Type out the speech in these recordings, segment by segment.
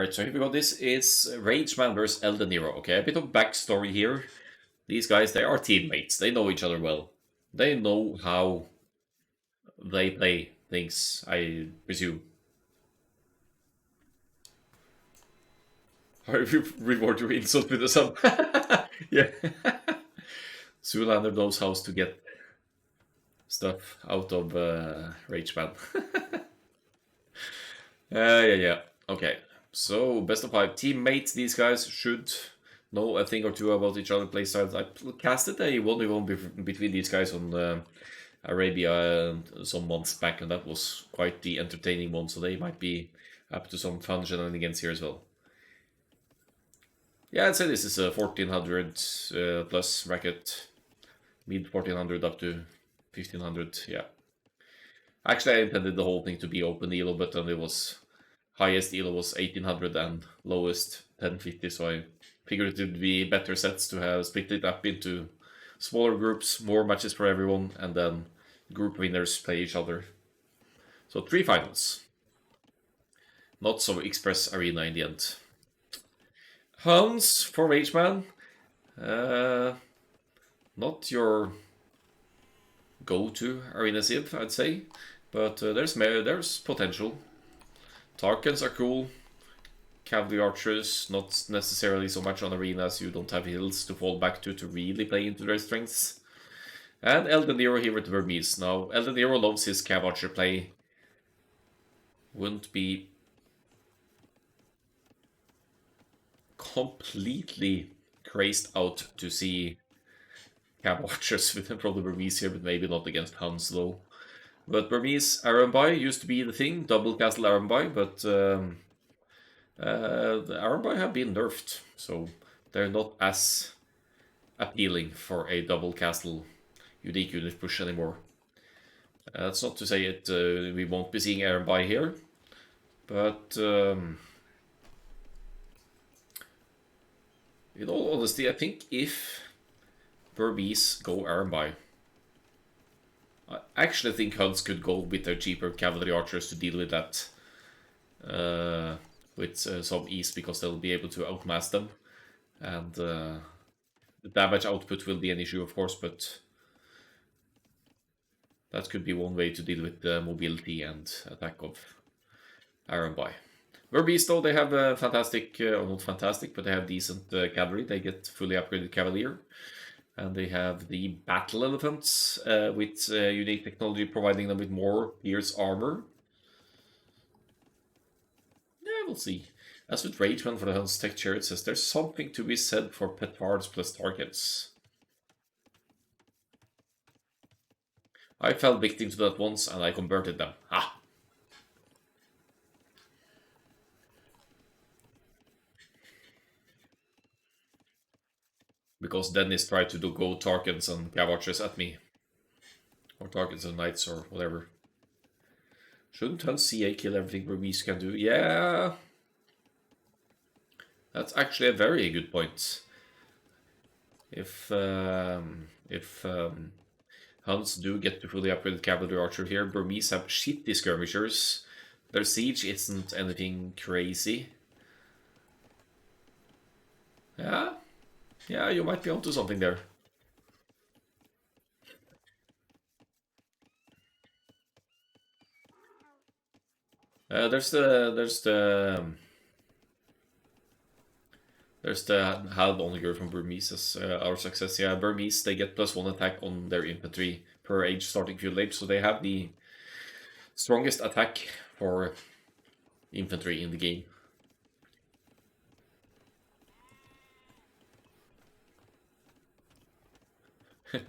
Alright, so here we go. This is Rageman versus Eldeniro. Okay, a bit of backstory here. These guys, they are teammates. They know each other well. They know how they play things, I presume. How you reward your insult with a sub. Yeah. Zoolander knows how to get stuff out of Rageman. Yeah. Okay. So, best of 5 teammates. These guys should know a thing or two about each other playstyles. I casted a 1v1 between these guys on Arabia some months back, and that was quite the entertaining one, so they might be up to some fun shenanigans here as well. Yeah, I'd say this is a 1400 plus bracket, mid 1400 up to 1500, yeah. Actually, I intended the whole thing to be open elo, but then it was highest elo was 1800 and lowest 1050, so I figured it would be better sets to have split it up into smaller groups, more matches for everyone, and then group winners play each other. So 3 finals. Not so Express Arena in the end. Hans for Rageman. Not your go-to Arena Civ, I'd say, but there's potential. Tarkans are cool. Cavalry Archers, not necessarily so much on arenas, you don't have hills to fall back to really play into their strengths. And Eldeniro here with Vermees. Now, Eldeniro loves his Cav Archer play. Wouldn't be completely crazed out to see Cav Archers with probably Vermees here, but maybe not against Huns though. But Burmese Arambai used to be the thing, double castle Arambai, but the Arambai have been nerfed, so they're not as appealing for a double castle unique unit push anymore. That's not to say it we won't be seeing Arambai here, but in all honesty, I think if Burmese go Arambai, I actually think Huns could go with their cheaper cavalry archers to deal with that with some ease, because they'll be able to outmass them, and the damage output will be an issue, of course, but that could be one way to deal with the mobility and attack of Arambai. Verbees, though, they have fantastic, or not fantastic, but they have decent cavalry. They get fully upgraded cavalier. And they have the battle elephants with unique technology providing them with more pierce armor. Yeah, we'll see. As with Rageman for the Huns Tech Chair, it says there's something to be said for petards plus targets. I fell victim to that once and I converted them. Ha! Because Dennis tried to go Tarkans and Cav Archers at me. Or Tarkans and Knights or whatever. Shouldn't Huns CA kill everything Burmese can do? Yeah. That's actually a very good point. If Huns do get to fully upgraded cavalry archer here, Burmese have shitty skirmishers. Their siege isn't anything crazy. Yeah, you might be onto something there. There's the Hal Onager from Burmese as our success. Yeah, Burmese, they get +1 attack on their infantry per age starting field age, so they have the strongest attack for infantry in the game.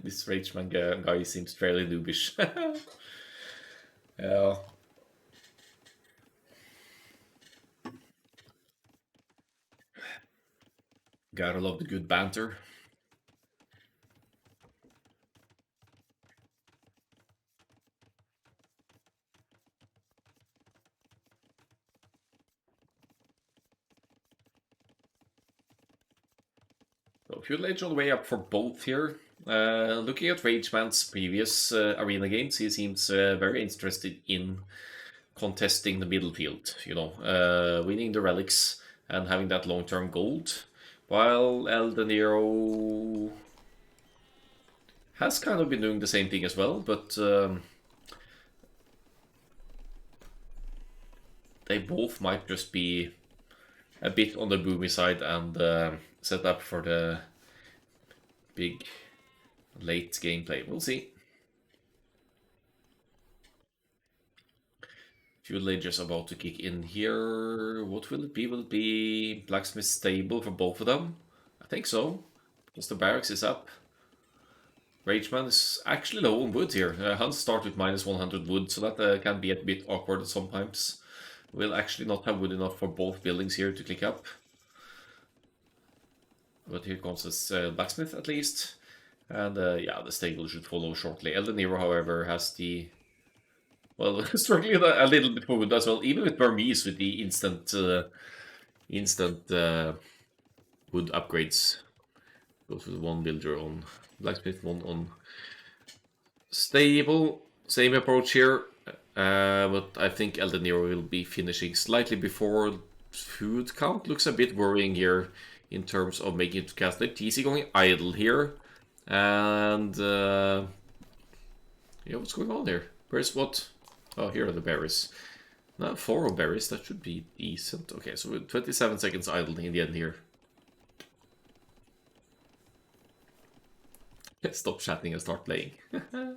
This Rageman guy seems fairly noobish. Yeah. Gotta love the good banter. So Feudal Age on the way up for both here. Looking at Rageman's previous arena games, he seems very interested in contesting the middle field, you know, winning the relics, and having that long-term gold. While Eldeniro has kind of been doing the same thing as well, but they both might just be a bit on the boomy side and set up for the big late gameplay. We'll see. Fuel Ager's about to kick in here. What will it be? Will it be Blacksmith Stable for both of them? I think so, because the barracks is up. Rageman is actually low on wood here. Huns start with minus 100 wood, so that can be a bit awkward sometimes. We'll actually not have wood enough for both buildings here to click up. But here comes this blacksmith at least. And yeah, the stable should follow shortly. Eldeniro, however, has the... Well, struggling a little bit for wood as well. Even with Burmese with the instant wood upgrades. Goes with one builder on blacksmith, one on stable. Same approach here. But I think Eldeniro will be finishing slightly before food count. Looks a bit worrying here in terms of making it to Catholic. TC going idle here. And yeah, what's going on here? Where's what? Oh, here are the berries. Now 4 berries, that should be decent. Okay, so 27 seconds idle in the end here. Stop chatting and start playing. I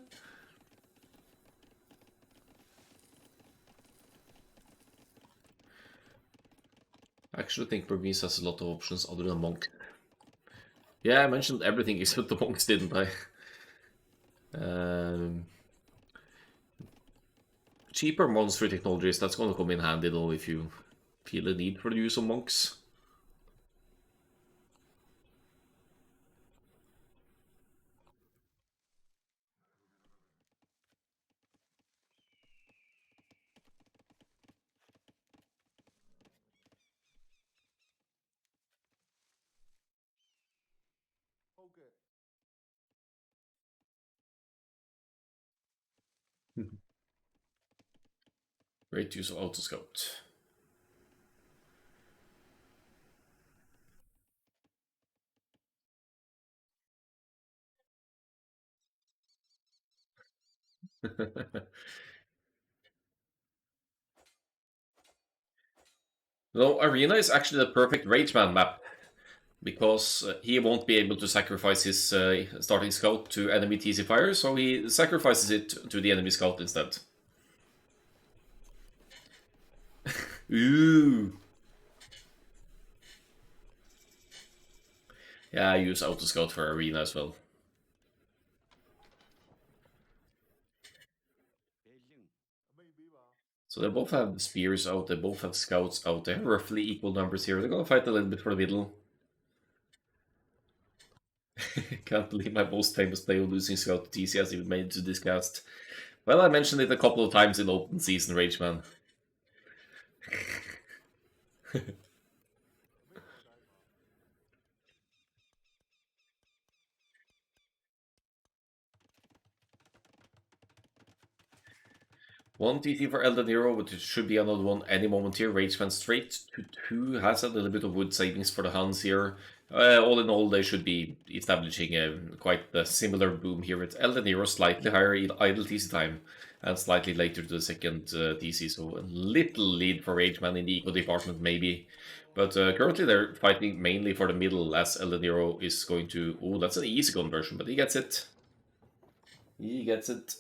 actually think Burmese has a lot of options other than monk. Yeah, I mentioned everything except the monks, didn't I? Cheaper monster technologies, that's gonna come in handy though if you feel a need for the use of monks. Great use of auto scout. No, Arena is actually the perfect Rageman map because he won't be able to sacrifice his starting scout to enemy TC fire, so he sacrifices it to the enemy scout instead. Ooh. Yeah, I use auto scout for Arena as well. So they both have spears out, they both have scouts out. They have roughly equal numbers here. They're gonna fight a little bit for the middle. Can't believe my most famous play of losing scout to TC has even made it to this cast. Well, I mentioned it a couple of times in open season, Rageman. One TT for Eldeniro, but it should be another one any moment here. Rageman straight to 2 has a little bit of wood savings for the Huns here. All in all, they should be establishing quite a similar boom here with Eldeniro, slightly higher idle TC time and slightly later to the second TC, so a little lead for Rageman in the eco department maybe. But currently they're fighting mainly for the middle as Eldeniro is going to... Oh, that's an easy conversion, but he gets it. He gets it.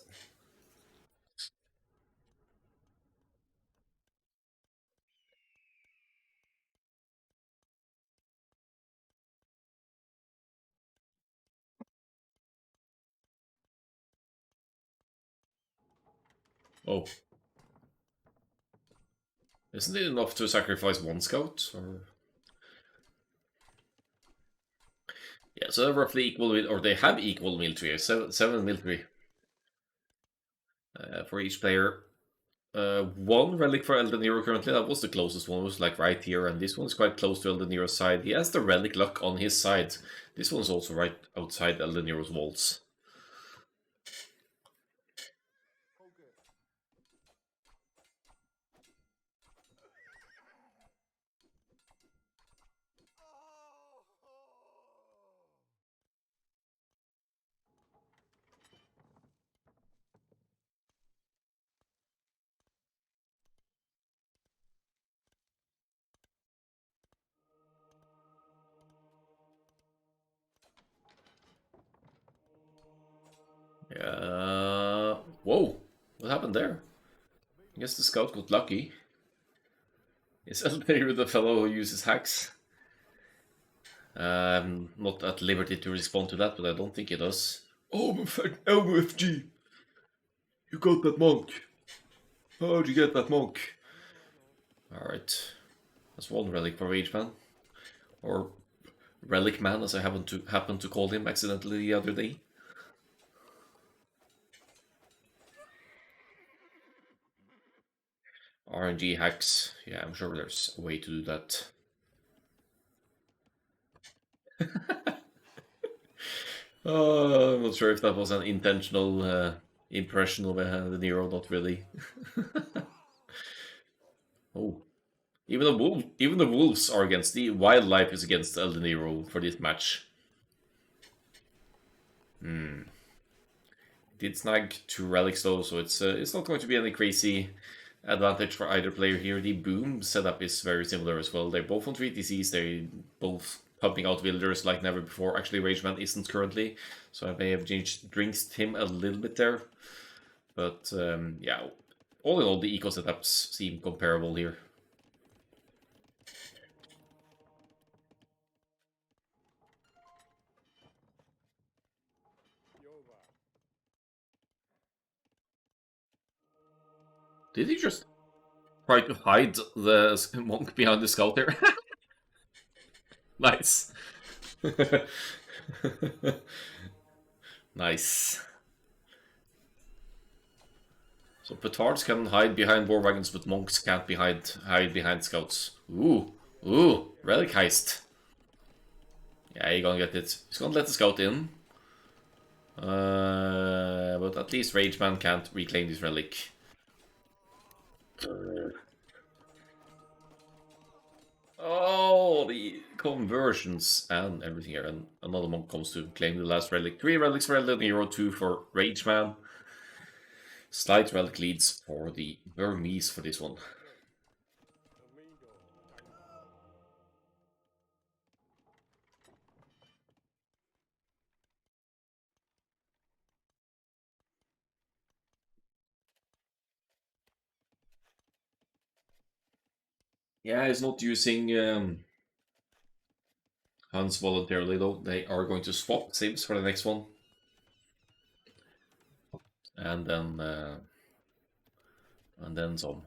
Oh. Isn't it enough to sacrifice one scout? Or... Yeah, so they're roughly equal, or they have equal military, seven military for each player. One relic for Eldeniro currently, that was the closest one, was like right here, and this one's quite close to Eldeniro's side. He has the relic luck on his side. This one's also right outside Eldeniro's walls. Whoa, what happened there? I guess the scout got lucky. Is Eldeniro the fellow who uses hacks? I'm not at liberty to respond to that, but I don't think he does. Oh, MFG! You got that monk! How'd you get that monk? Alright. That's one relic for Rageman. Or Relic Man, as I happened to call him accidentally the other day. RNG hacks. Yeah, I'm sure there's a way to do that. I'm not sure if that was an intentional impression of the Nero, not really. Oh, even the wolves are against the wildlife is against Eldeniro for this match. Did snag two relics though, so it's not going to be any crazy advantage for either player here. The boom setup is very similar as well. They're both on 3 TCs, they're both pumping out villagers like never before. Actually, Rageman isn't currently, so I may have jinxed him a little bit there. But yeah, all in all, the eco setups seem comparable here. Did he just try to hide the monk behind the scout there? Nice. Nice. So petards can hide behind war wagons, but monks can't hide behind scouts. Ooh, relic heist. Yeah, you're gonna get it. He's gonna let the scout in. But at least Rageman can't reclaim this relic. Oh, the conversions and everything here. And another monk comes to claim the last relic. 3 relics for Eldeniro, 2 for Rageman. Slight relic leads for the Burmese for this one. Yeah, he's not using Hans voluntarily though. They are going to swap Sims for the next one. And then some.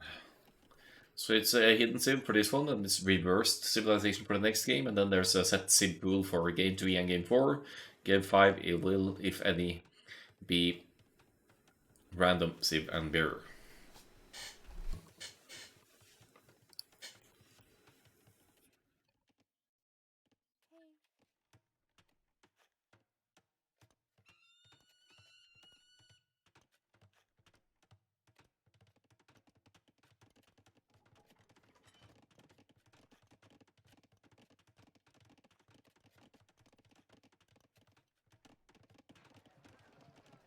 So it's a hidden sim for this one, and it's reversed civilization for the next game, and then there's a set sim pool for game 3 and game 4. Game 5, it will, if any, be random civ and mirror.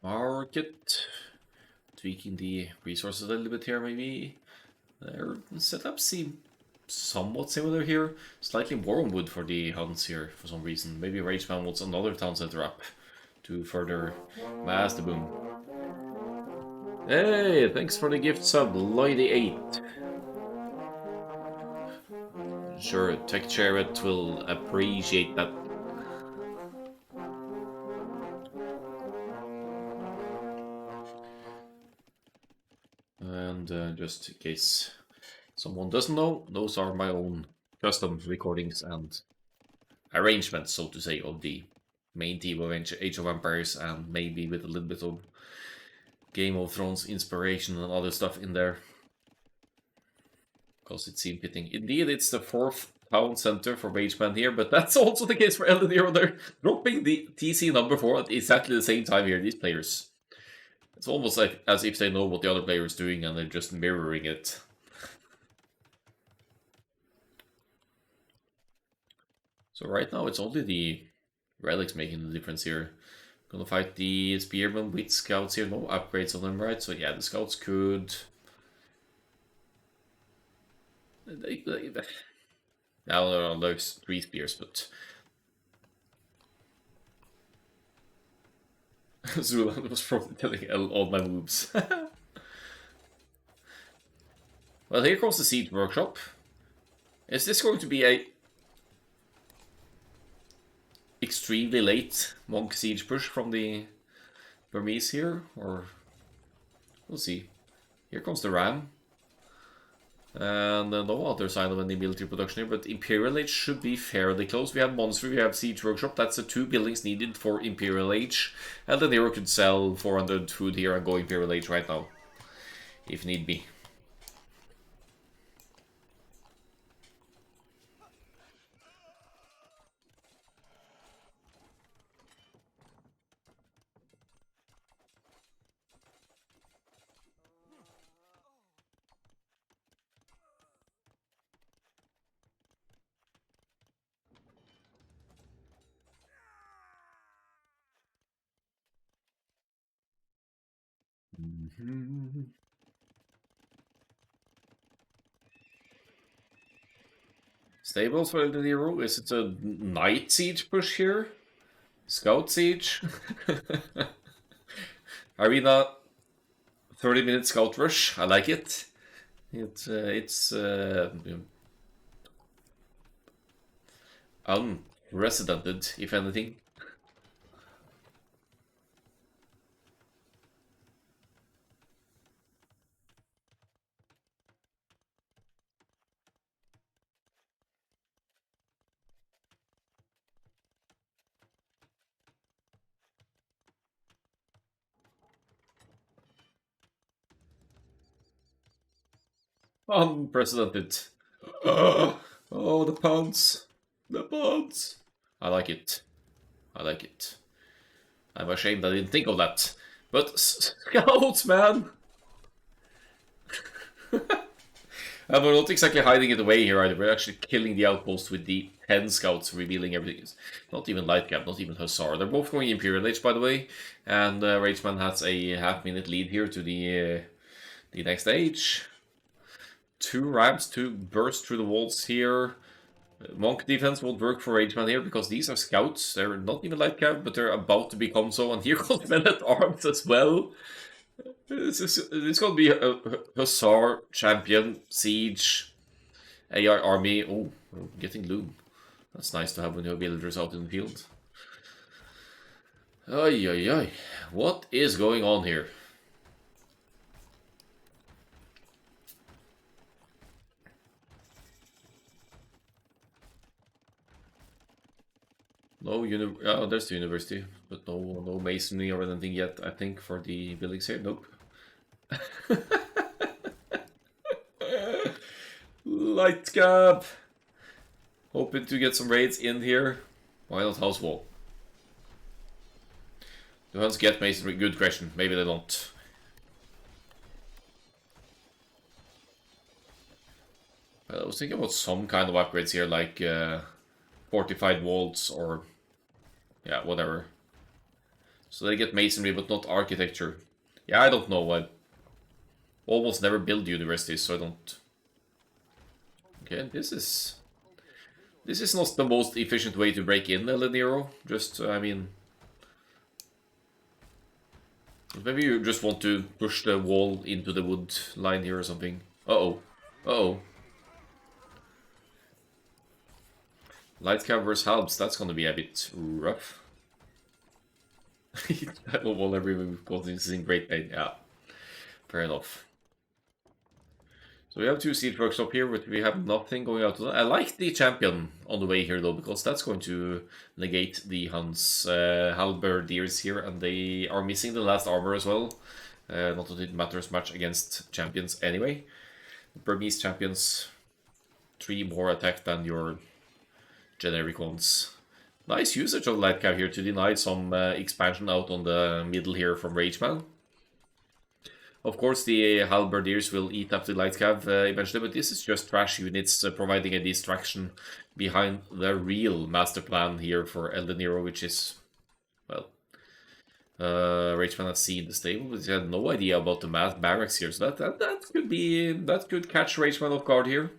Market. Tweaking the resources a little bit here, maybe. Their setups seem somewhat similar here. Slightly more wood for the hunts here for some reason. Maybe Rageman wants another town center up to further mass the boom. Hey, thanks for the gift sub, Lloydie8. Sure, Tech Chariot will appreciate that. And just in case someone doesn't know, those are my own custom recordings and arrangements, so to say, of the main team of Age of Empires, and maybe with a little bit of Game of Thrones inspiration and other stuff in there. Because it seemed fitting. Indeed, it's the 4th town center for Rageman here, but that's also the case for Eldeniro. They're dropping the TC number 4 at exactly the same time here, these players. It's almost like as if they know what the other player is doing and they're just mirroring it. So right now it's only the relics making the difference here. Gonna fight the spearmen with scouts here. No upgrades on them, right? So yeah, the scouts could... Now there's 3 spears, but... Zulan was probably telling all my moves. Well, here comes the Siege Workshop. Is this going to be a extremely late Monk Siege push from the Burmese here? Or we'll see. Here comes the Ram. And no other sign of any military production here, but Imperial Age should be fairly close. We have Monster, we have Siege Workshop. That's the 2 buildings needed for Imperial Age. Eldeniro could sell 400 food here and go Imperial Age right now, if need be. Stables for Eldeniro. Is it a Night Siege push here? Scout Siege? Arena 30-minute Scout Rush. I like it. It's unprecedented, if anything. Unprecedented. Oh, the puns. The puns. I like it. I like it. I'm ashamed I didn't think of that. But scouts, man! And we're not exactly hiding it away here either. We're actually killing the outpost with the 10 scouts, revealing everything. Not even Light Cap, not even Hussar. They're both going Imperial Age, by the way. And Rageman has a half-minute lead here to the next age. 2 ramps to burst through the walls here. Monk defense won't work for Rageman here because these are scouts. They're not even light cav, but they're about to become so. And here comes men at arms as well. This is going to be a Hussar, Champion, Siege, AI Army. Oh, getting Loom. That's nice to have when you have villagers out in the field. Ay, ay, ay. What is going on here? No, oh, there's the university, but no masonry or anything yet, I think, for the buildings here. Nope. Light cap. Hoping to get some raids in here. Why not house wall? Do Huns get masonry? Good question. Maybe they don't. I was thinking about some kind of upgrades here, like fortified walls or yeah, whatever. So they get masonry, but not architecture. Yeah, I don't know. I almost never build universities, so I don't. Okay, this is not the most efficient way to break in Eldeniro. Just, I mean, maybe you just want to push the wall into the wood line here or something. Uh-oh. Uh-oh. Light covers helps. That's gonna be a bit rough. That wall every move causes in great pain. Yeah, fair enough. So we have 2 Siege Workshop here, but we have nothing going out to them. I like the Champion on the way here, though, because that's going to negate the Huns' Halberdiers here, and they are missing the last armor as well. Not that it matters much against champions anyway. Burmese champions, 3 more attack than your generic ones. Nice usage of Light Cav here to deny some expansion out on the middle here from Rageman. Of course, the Halberdiers will eat up the Light Cav eventually, but this is just trash units providing a distraction behind the real master plan here for Eldeniro, which is, well, Rageman has seen the stable, but he had no idea about the mass barracks here, so that could catch Rageman off guard here.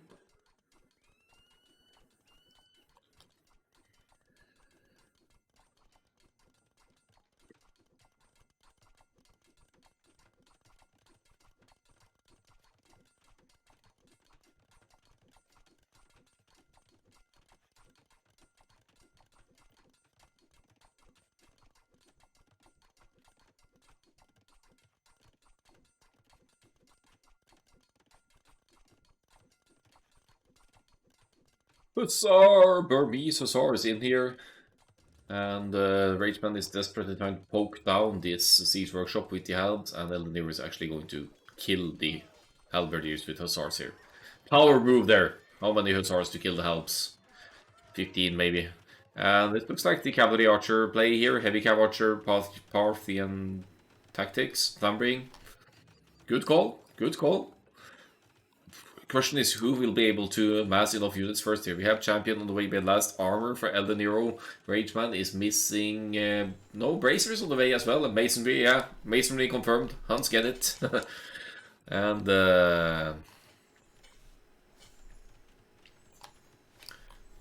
Hussar! Burmese Hussar is in here. And Rageman is desperately trying to poke down this siege workshop with the halbs, and Eldeniro is actually going to kill the halberdiers with hussars here. Power move there. How many hussars to kill the halbs? 15 maybe. And it looks like the cavalry archer play here. Heavy cav archer, Parthian tactics, thundering. Good call. Good call. Question is who will be able to mass enough units first here. We have champion on the way by last armor for Eldeniro. Rageman is missing no bracers on the way as well. And masonry, yeah, masonry confirmed. Hans get it. And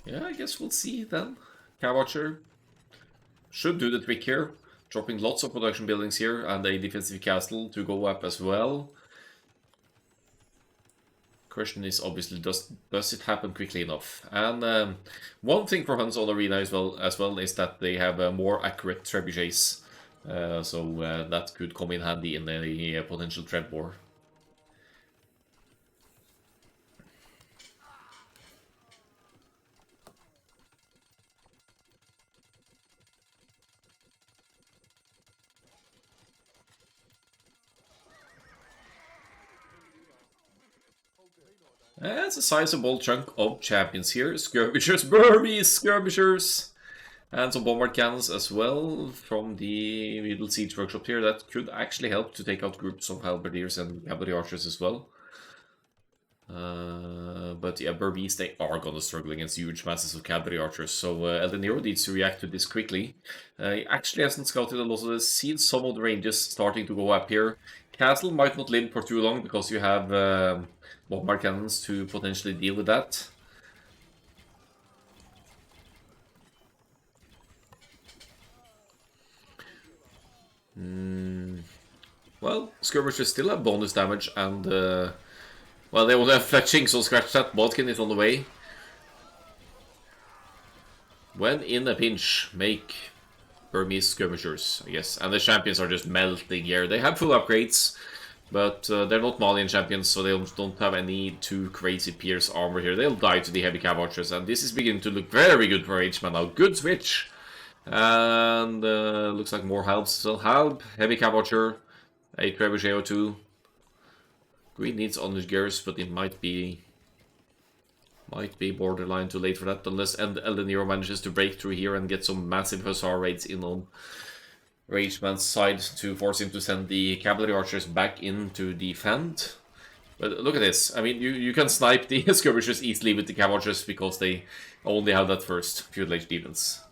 yeah, I guess we'll see then. Cowwatcher should do the trick here. Dropping lots of production buildings here and a defensive castle to go up as well. Question is obviously does it happen quickly enough? And one thing for Huns on Arena as well is that they have more accurate trebuchets, so that could come in handy in a potential treb war. That's a sizable chunk of champions here. Skirmishers, Burmese skirmishers! And some bombard cannons as well from the middle siege workshop here. That could actually help to take out groups of halberdiers and cavalry archers as well. But yeah, Burmese, they are gonna struggle against huge masses of cavalry archers, so Eldeniro needs to react to this quickly. He actually hasn't scouted a lot of this, seen some of the ranges starting to go up here. Castle might not live for too long because you have bombard cannons to potentially deal with that. Well, skirmishers still have bonus damage and well, they will have fetching, so scratch that. Bodkin is on the way. When in a pinch, make Burmese skirmishers, I guess. And the champions are just melting here. They have full upgrades, but they're not Malian champions, so they don't have any too crazy pierce armor here. They'll die to the heavy cav archers, and this is beginning to look very good for Rageman now. Good switch! And looks like more halbs. Still halb, heavy cav archer, a trebuchet or two. Green needs honest gears, but it might be borderline too late for that, unless Eldeniro manages to break through here and get some massive hussar raids in on Rageman's side to force him to send the cavalry archers back in to defend. But look at this. I mean, you can snipe the skirmishers easily with the cav archers because they only have that first feudal age defense.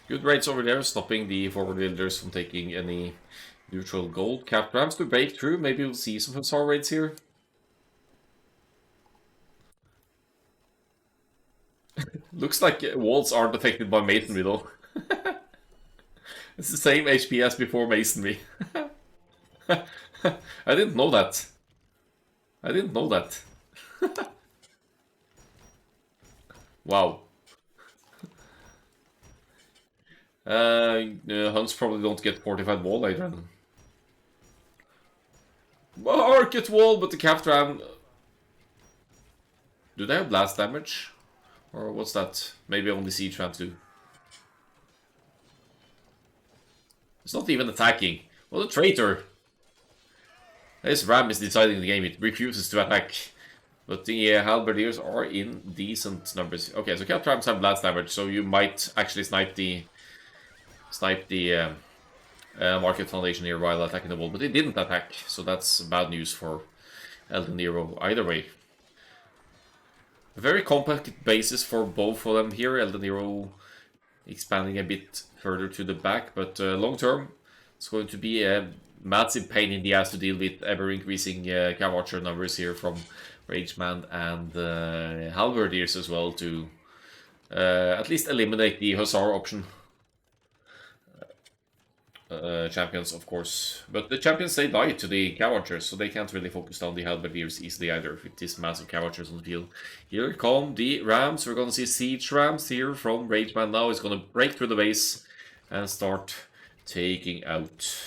Good raids over there, stopping the forward builders from taking any neutral gold. Cap rams to break through. Maybe we'll see some hussar raids here. Looks like walls aren't affected by masonry though. It's the same HP as before masonry. I didn't know that. I didn't know that. Wow. Huns probably don't get fortified wall either. Market wall, but the cap ram. Do they have blast damage? Or what's that? Maybe only siege rams do. It's not even attacking. What a traitor! This ram is deciding the game. It refuses to attack. But the halberdiers are in decent numbers. Okay, so cap rams have blast damage, so you might actually snipe the market foundation here while attacking the wall, but it didn't attack, so that's bad news for Eldeniro either way. A very compact basis for both of them here. Eldeniro expanding a bit further to the back, but long term it's going to be a massive pain in the ass to deal with ever increasing cav archer numbers here from Rageman and halberdiers as well to at least eliminate the hussar option. Champions, of course. But the champions, they die to the cav archers, so they can't really focus on the halberdiers easily either with these massive cav archers on the field. Here come the rams. We're gonna see siege rams here from Rageman now. He's gonna break through the base and start taking out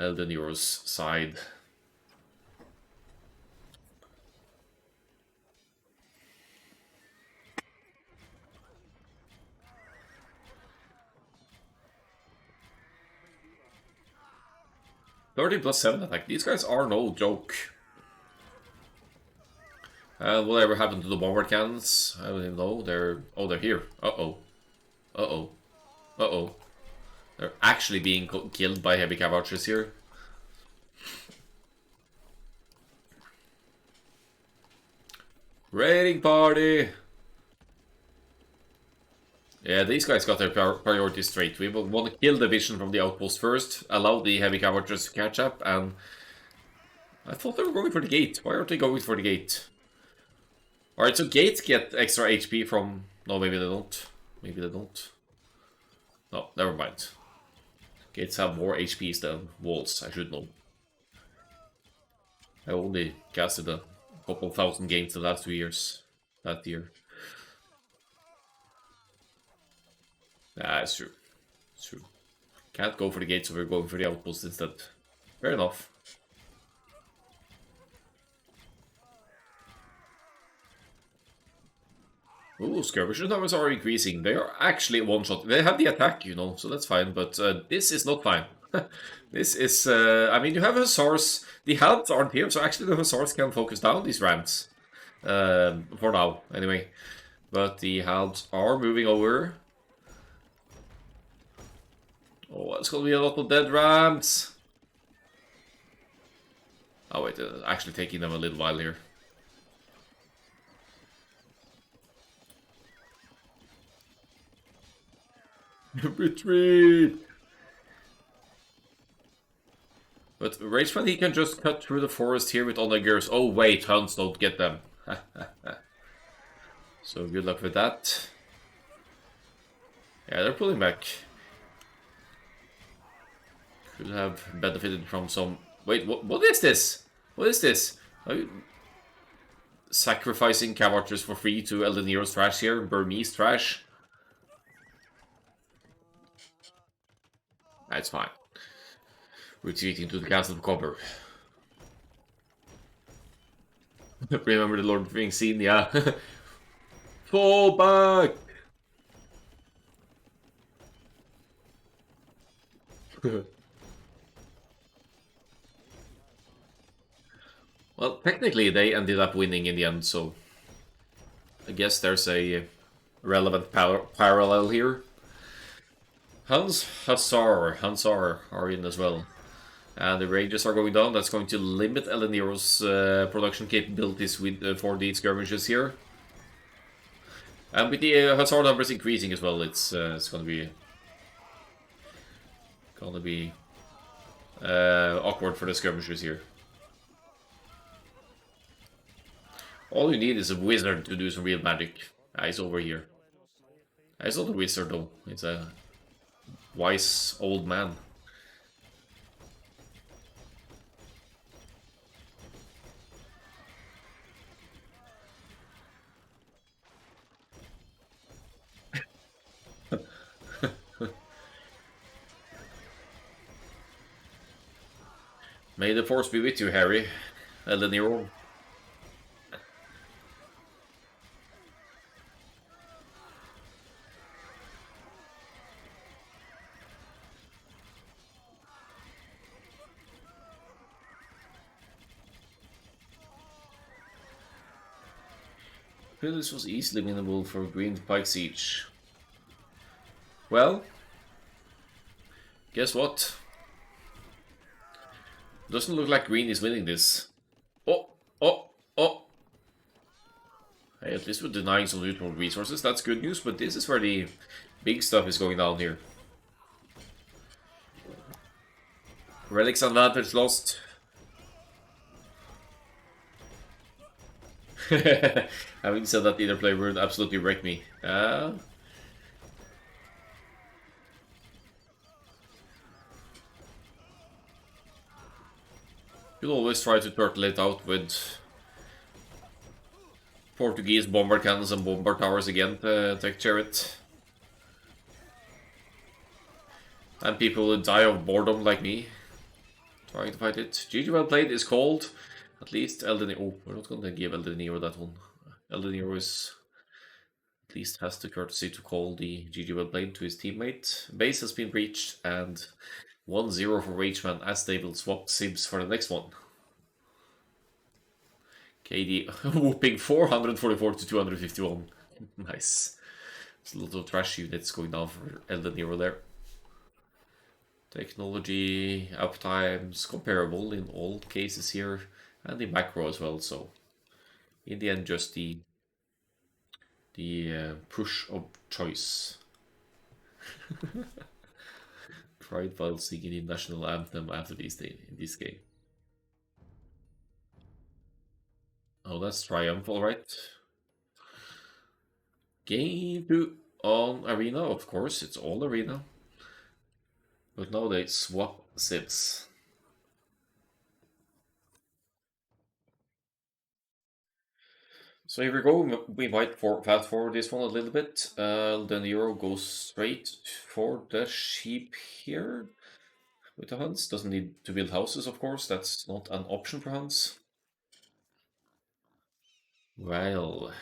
Eldeniro's side. 30 plus 7 attack. These guys are no joke. Whatever happened to the bomber cannons? I don't even know. They're here. Uh-oh. Uh-oh. Uh-oh. They're actually being killed by heavy cav archers here. Raiding party! Yeah, these guys got their priorities straight. We want to kill the vision from the outpost first, allow the heavy cav archers to catch up, and I thought they were going for the gate. Why aren't they going for the gate? Alright, so gates get extra HP from... No, maybe they don't. Maybe they don't. No, never mind. Gates have more HPs than walls, I should know. I only casted a couple thousand games the last 2 years. That year. Ah, it's true. It's true. Can't go for the gates, so we're going for the outpost instead. Fair enough. Ooh, skirmisher numbers are increasing. They are actually one-shot. They have the attack, you know, so that's fine. But this is not fine. This is... I mean, you have hussars. The helps aren't here, so actually the hussars can focus down these ramps. For now, anyway. But the helps are moving over. Oh, it's gonna be a lot of dead ramps. Oh wait, actually taking them a little while here. Retreat! But Rageman, he can just cut through the forest here with onagers. Oh wait, Huns don't get them. So good luck with that. Yeah, they're pulling back. Could have benefited from some... Wait, what is this? What is this? Are you sacrificing cav archers for free to Eldeniro's trash here? Burmese trash? That's fine. Retreating to the castle of cover. Remember the Lord of the Rings scene? Yeah. Fall back! Well, technically they ended up winning in the end, so I guess there's a relevant parallel here. Hussar are in as well. And the rages are going down. That's going to limit Eldeniro's production capabilities with for the skirmishes here. And with the Hussar numbers increasing as well, it's going to be awkward for the skirmishers here. All you need is a wizard to do some real magic. He's over here. He's not a wizard though. It's a wise old man. May the force be with you, Harry. Eldeniro. This was easily winnable for Green Pike Siege. Well, guess what? Doesn't look like Green is winning this. Oh! Hey, at least we're denying some neutral resources. That's good news, but this is where the big stuff is going down here. Relics advantage lost. Having said that, either player would absolutely wreck me. You'll always try to turtle it out with Portuguese bomber cannons and bomber towers again to take chariot. And people will die of boredom like me trying to fight it. GG well played is called. At least Eldeniro. Oh, we're not going to give Eldeniro that one. Eldeniro is at least has the courtesy to call the GG well played to his teammate. Base has been breached and 1-0 for Rageman as they will swap Sibs for the next one. KD whooping 444 to 251. Nice. There's a lot of trash units going down for Eldeniro there. Technology, uptimes, comparable in all cases here, and the macro as well, so in the end just the push of choice. Pride while singing the national anthem after this game. Oh, that's Triumph, alright. Game 2 on Arena, of course, it's all Arena. But now they swap Sibs. So here we go, we might fast forward this one a little bit. Then Euro goes straight for the sheep here. With the Huns, doesn't need to build houses, of course, that's not an option for Huns. Well,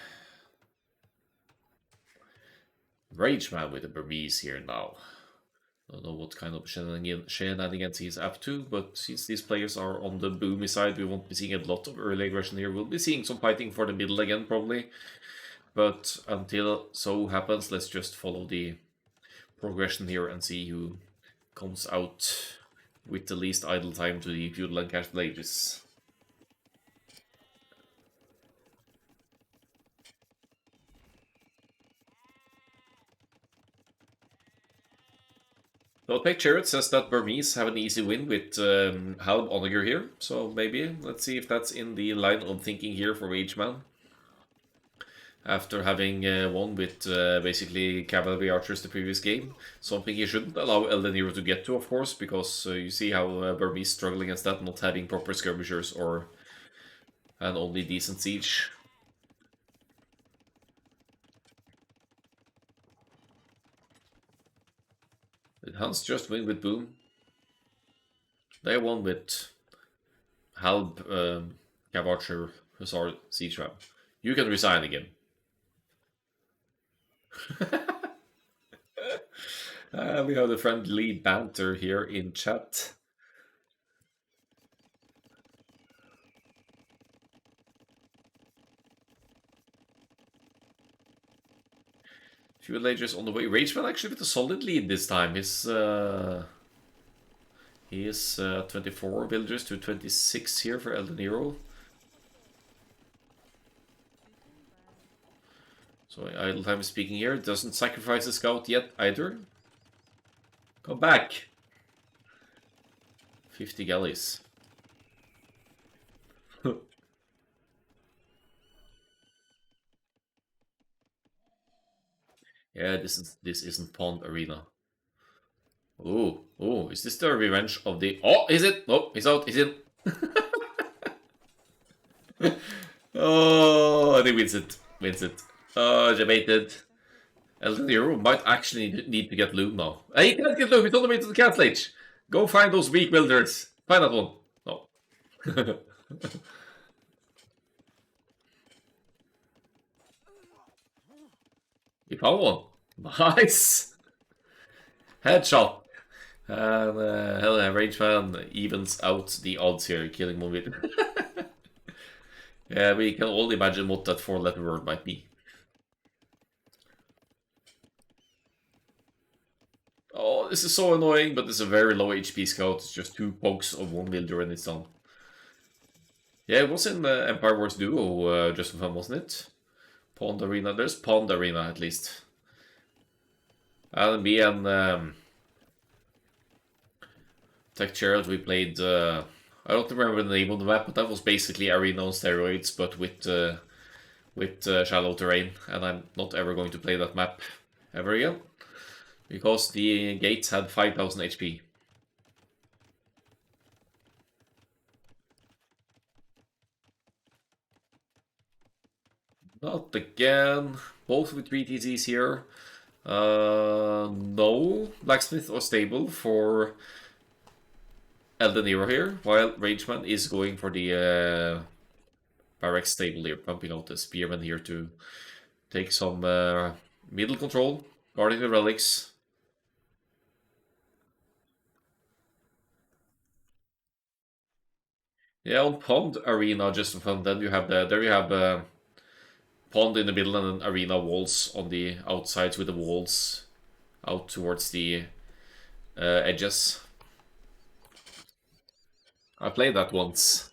Rageman with the Burmese here now. Don't know what kind of shenanigans he's up to, but since these players are on the boomy side, we won't be seeing a lot of early aggression here. We'll be seeing some fighting for the middle again, probably. But until so happens, let's just follow the progression here and see who comes out with the least idle time to the feudal and cash villages. Well, Peg Chariot says that Burmese have an easy win with Halb Onager here, so maybe let's see if that's in the line of thinking here for Rageman. After having won with basically cavalry archers the previous game, something he shouldn't allow Eldeniro to get to, of course, because you see how Burmese struggle against that, not having proper skirmishers or an only decent siege. Did Hans just win with Boom? They won with Halb, Cav Archer, Hussar, Siege Ram. You can resign again. We have the friendly banter here in chat. Few villagers on the way. Rageman actually with a solid lead this time. He is 24 villagers to 26 here for Eldeniro. So idle time is speaking here. Doesn't sacrifice a scout yet either. Come back. 50 galleys. Yeah, this isn't Pond Arena. Oh, is this the revenge of the... Oh, is it? Oh, he's out, he's in. Oh, and he wins it. Oh, debated. Eldeniro might actually need to get Loom now. He can't get Loom, he's on the way to the Castle Age. Go find those weak builders. Find that one. No. He found one. Nice. Headshot. And Rageman evens out the odds here, killing one with. Yeah, we can all imagine what that 4-letter word might be. Oh, this is so annoying, but it's a very low HP scout. It's just 2 pokes of 1 builder and it's done. Yeah, it was in Empire Wars Duo just for fun, wasn't it? Pond Arena. There's Pond Arena at least. And me and Tech Chariot, we played. I don't remember the name of the map, but that was basically Arena on steroids, but with shallow terrain. And I'm not ever going to play that map ever again because the gates had 5,000 HP. Not again. Both with 3 TZs here. No blacksmith or stable for Eldeniro here, while Rageman is going for the barracks stable here, pumping out the spearman here to take some middle control, guarding the relics. Yeah, on Pond Arena, just for fun, then you have there you have pond in the middle and then arena walls on the outsides with the walls out towards the edges. I played that once,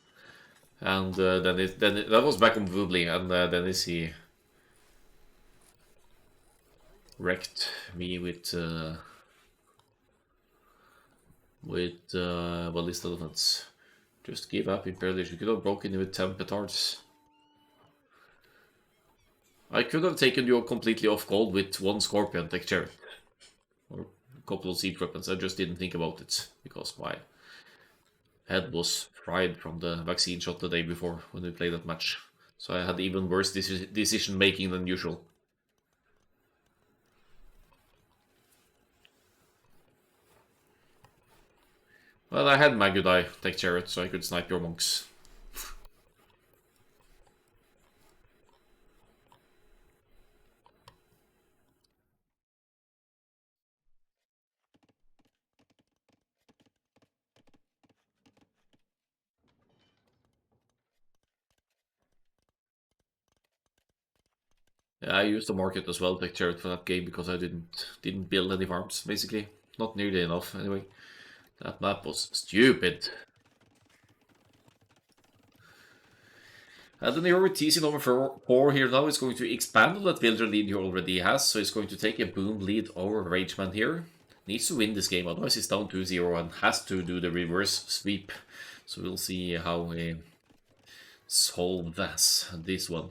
and that was back on Woodley, and Dennis he wrecked me with ballista elephants. Just give up, Imperial. You could have broken it with 10 petards. I could have taken you completely off gold with one Scorpion Tech Chariot. Or a couple of siege weapons. I just didn't think about it because my head was fried from the vaccine shot the day before when we played that match. So I had even worse decision making than usual. Well, I had Magudai Tech Chariot, so I could snipe your monks. Yeah, I used the market as well, Tech Chariot, for that game because I didn't build any farms, basically. Not nearly enough, anyway. That map was stupid. Eldeniro with TC number 4 here now is going to expand on that villager lead he already has, so he's going to take a boom lead over Rageman here. Needs to win this game, otherwise he's down 2-0 and has to do the reverse sweep. So we'll see how he solves this one.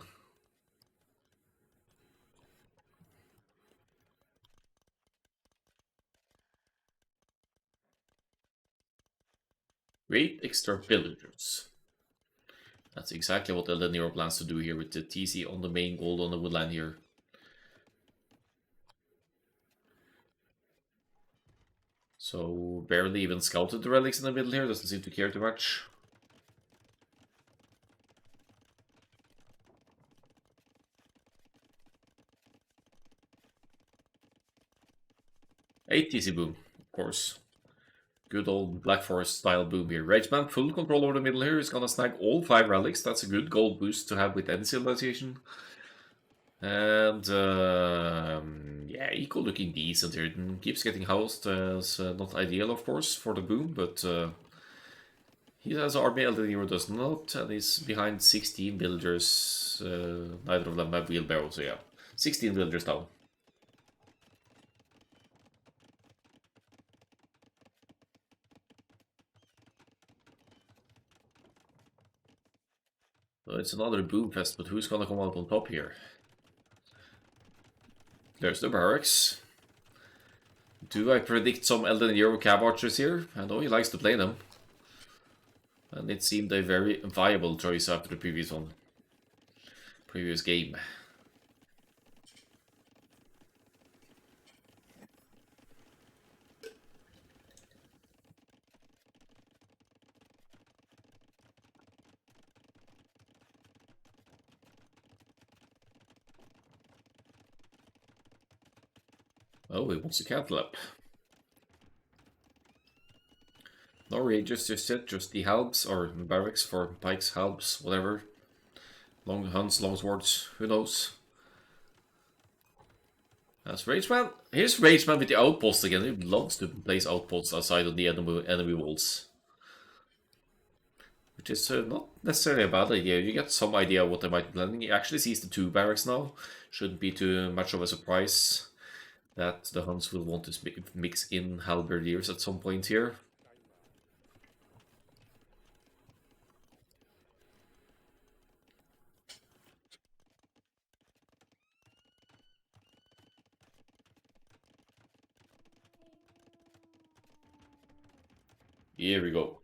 Great extra villagers. That's exactly what Eldeniro plans to do here with the TC on the main gold on the woodland here. So barely even scouted the relics in the middle here, doesn't seem to care too much. A TC boom, of course. Good old Black Forest style boom here. Rageman, full control over the middle here. He's gonna snag all 5 relics. That's a good gold boost to have with any civilization. And yeah, Eco looking decent here. Keeps getting housed. It's not ideal, of course, for the boom, but he has army. Eldeniro does not, and he's behind 16 villagers. Neither of them have wheelbarrows, so yeah, 16 villagers down. So it's another boom fest, but who's gonna come out on top here? There's the barracks. Do I predict some Eldeniro cab archers here? I know he likes to play them. And it seemed a very viable choice after the previous game. Oh, he wants a cattle up. No rages just yet, just the halbs or barracks for pikes, halbs, whatever. Long hunts, long swords, who knows? That's Rageman. Here's Rageman with the outpost again. He loves to place outposts outside of the enemy walls. Which is not necessarily a bad idea. You get some idea what they might be planning. He actually sees the 2 barracks now. Shouldn't be too much of a surprise that the Huns will want to mix in halberdiers at some point here. Here we go.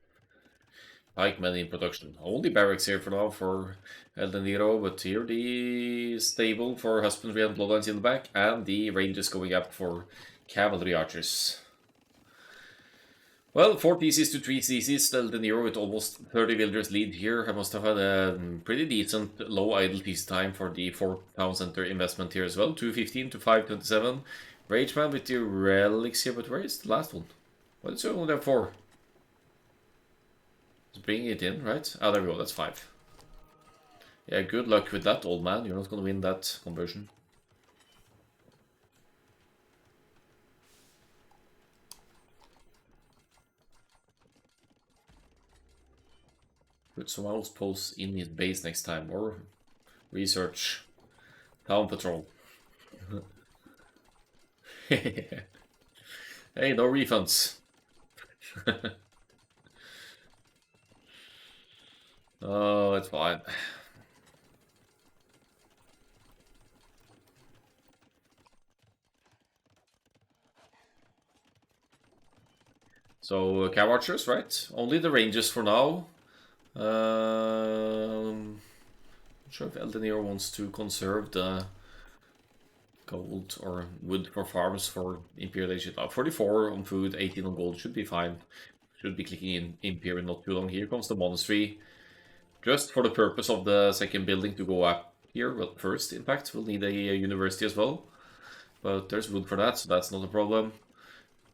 Pikemen in production. Only barracks here for now for Eldeniro, but here the stable for husbandry and bloodlines in the back, and the ranges going up for cavalry archers. Well, 4 TCs to 3 TCs, Eldeniro with almost 30 villagers lead here. I must have had a pretty decent low idle TC time for the 4 town center investment here as well. 215 to 527. Rageman with the relics here, but where is the last one? Why does it only have 4? Just bring it in, right? Ah, there we go, that's 5. Yeah, good luck with that, old man. You're not gonna win that conversion. Put some outposts in his base next time, or research town patrol. Hey, no refunds. Oh, it's fine. So, Cow Archers, right? Only the ranges for now. Not sure if Eldeniro wants to conserve the gold or wood for farms for Imperial Age. 44 on food, 18 on gold should be fine. Should be clicking in Imperial not too long. Here comes the monastery. Just for the purpose of the second building to go up here. Well, first, in fact, we'll need a university as well. But there's wood for that, so that's not a problem.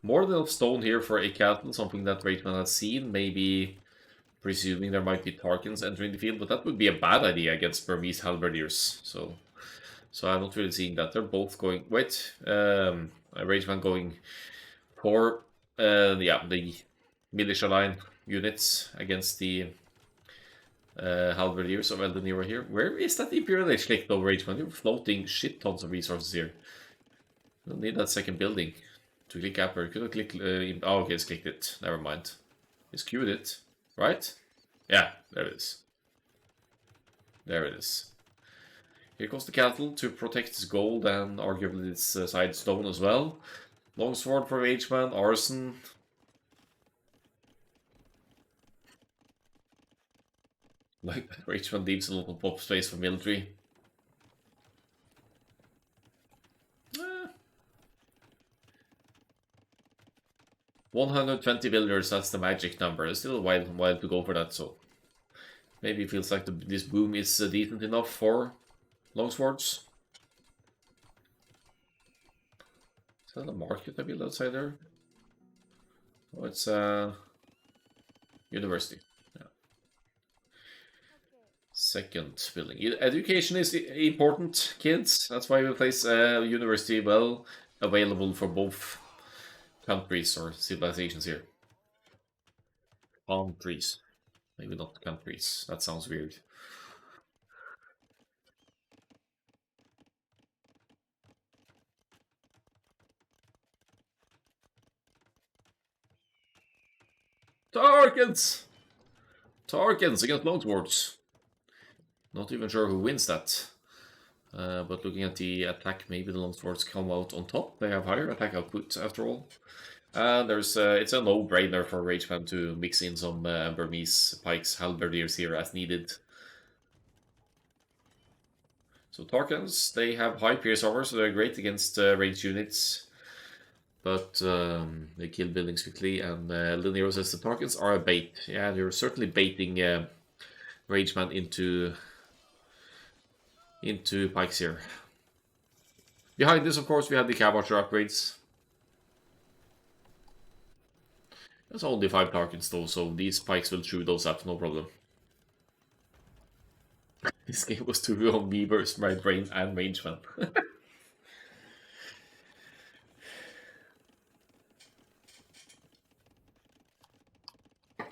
More than enough stone here for a castle, something that Rageman has seen. Maybe presuming there might be Tarkans entering the field, but that would be a bad idea against Burmese halberdiers. So I'm not really seeing that. They're both going. Wait, Rageman going for yeah, the militia line units against the halberdiers of Eldeniro here. Where is that Imperial Age click though, Rageman? You're floating shit tons of resources here. You don't need that second building to click upper. Could have clicked. Oh, okay, it's clicked it. Never mind. It's queued it, right? Yeah, there it is. There it is. Here comes the castle to protect its gold and arguably its side stone as well. Longsword for Rageman, arson. Like Rageman leaves a lot of pop space for military. 120 villagers, that's the magic number. It's still a while to go for that, so maybe it feels like this boom is decent enough for longswords. Is that a market I built outside there? Oh, it's university. Yeah. Second building. Education is important, kids. That's why we place university well available for both countries or civilizations here. Countries. Maybe not countries. That sounds weird. Tarkans! Tarkans against longswords. Not even sure who wins that. But looking at the attack, maybe the longswords come out on top. They have higher attack output after all. There's it's a no-brainer for Rageman to mix in some Burmese pikes, halberdiers here as needed. So Tarkans, they have high pierce armor, so they're great against ranged units. But they kill buildings quickly, and Eldeniro says the Tarkans are a bait. Yeah, you're certainly baiting Rageman into pikes here. Behind this, of course, we have the Cavarcher upgrades. There's only 5 Tarkans though, so these pikes will chew those up, no problem. This game was too long, me versus my brain and Rageman.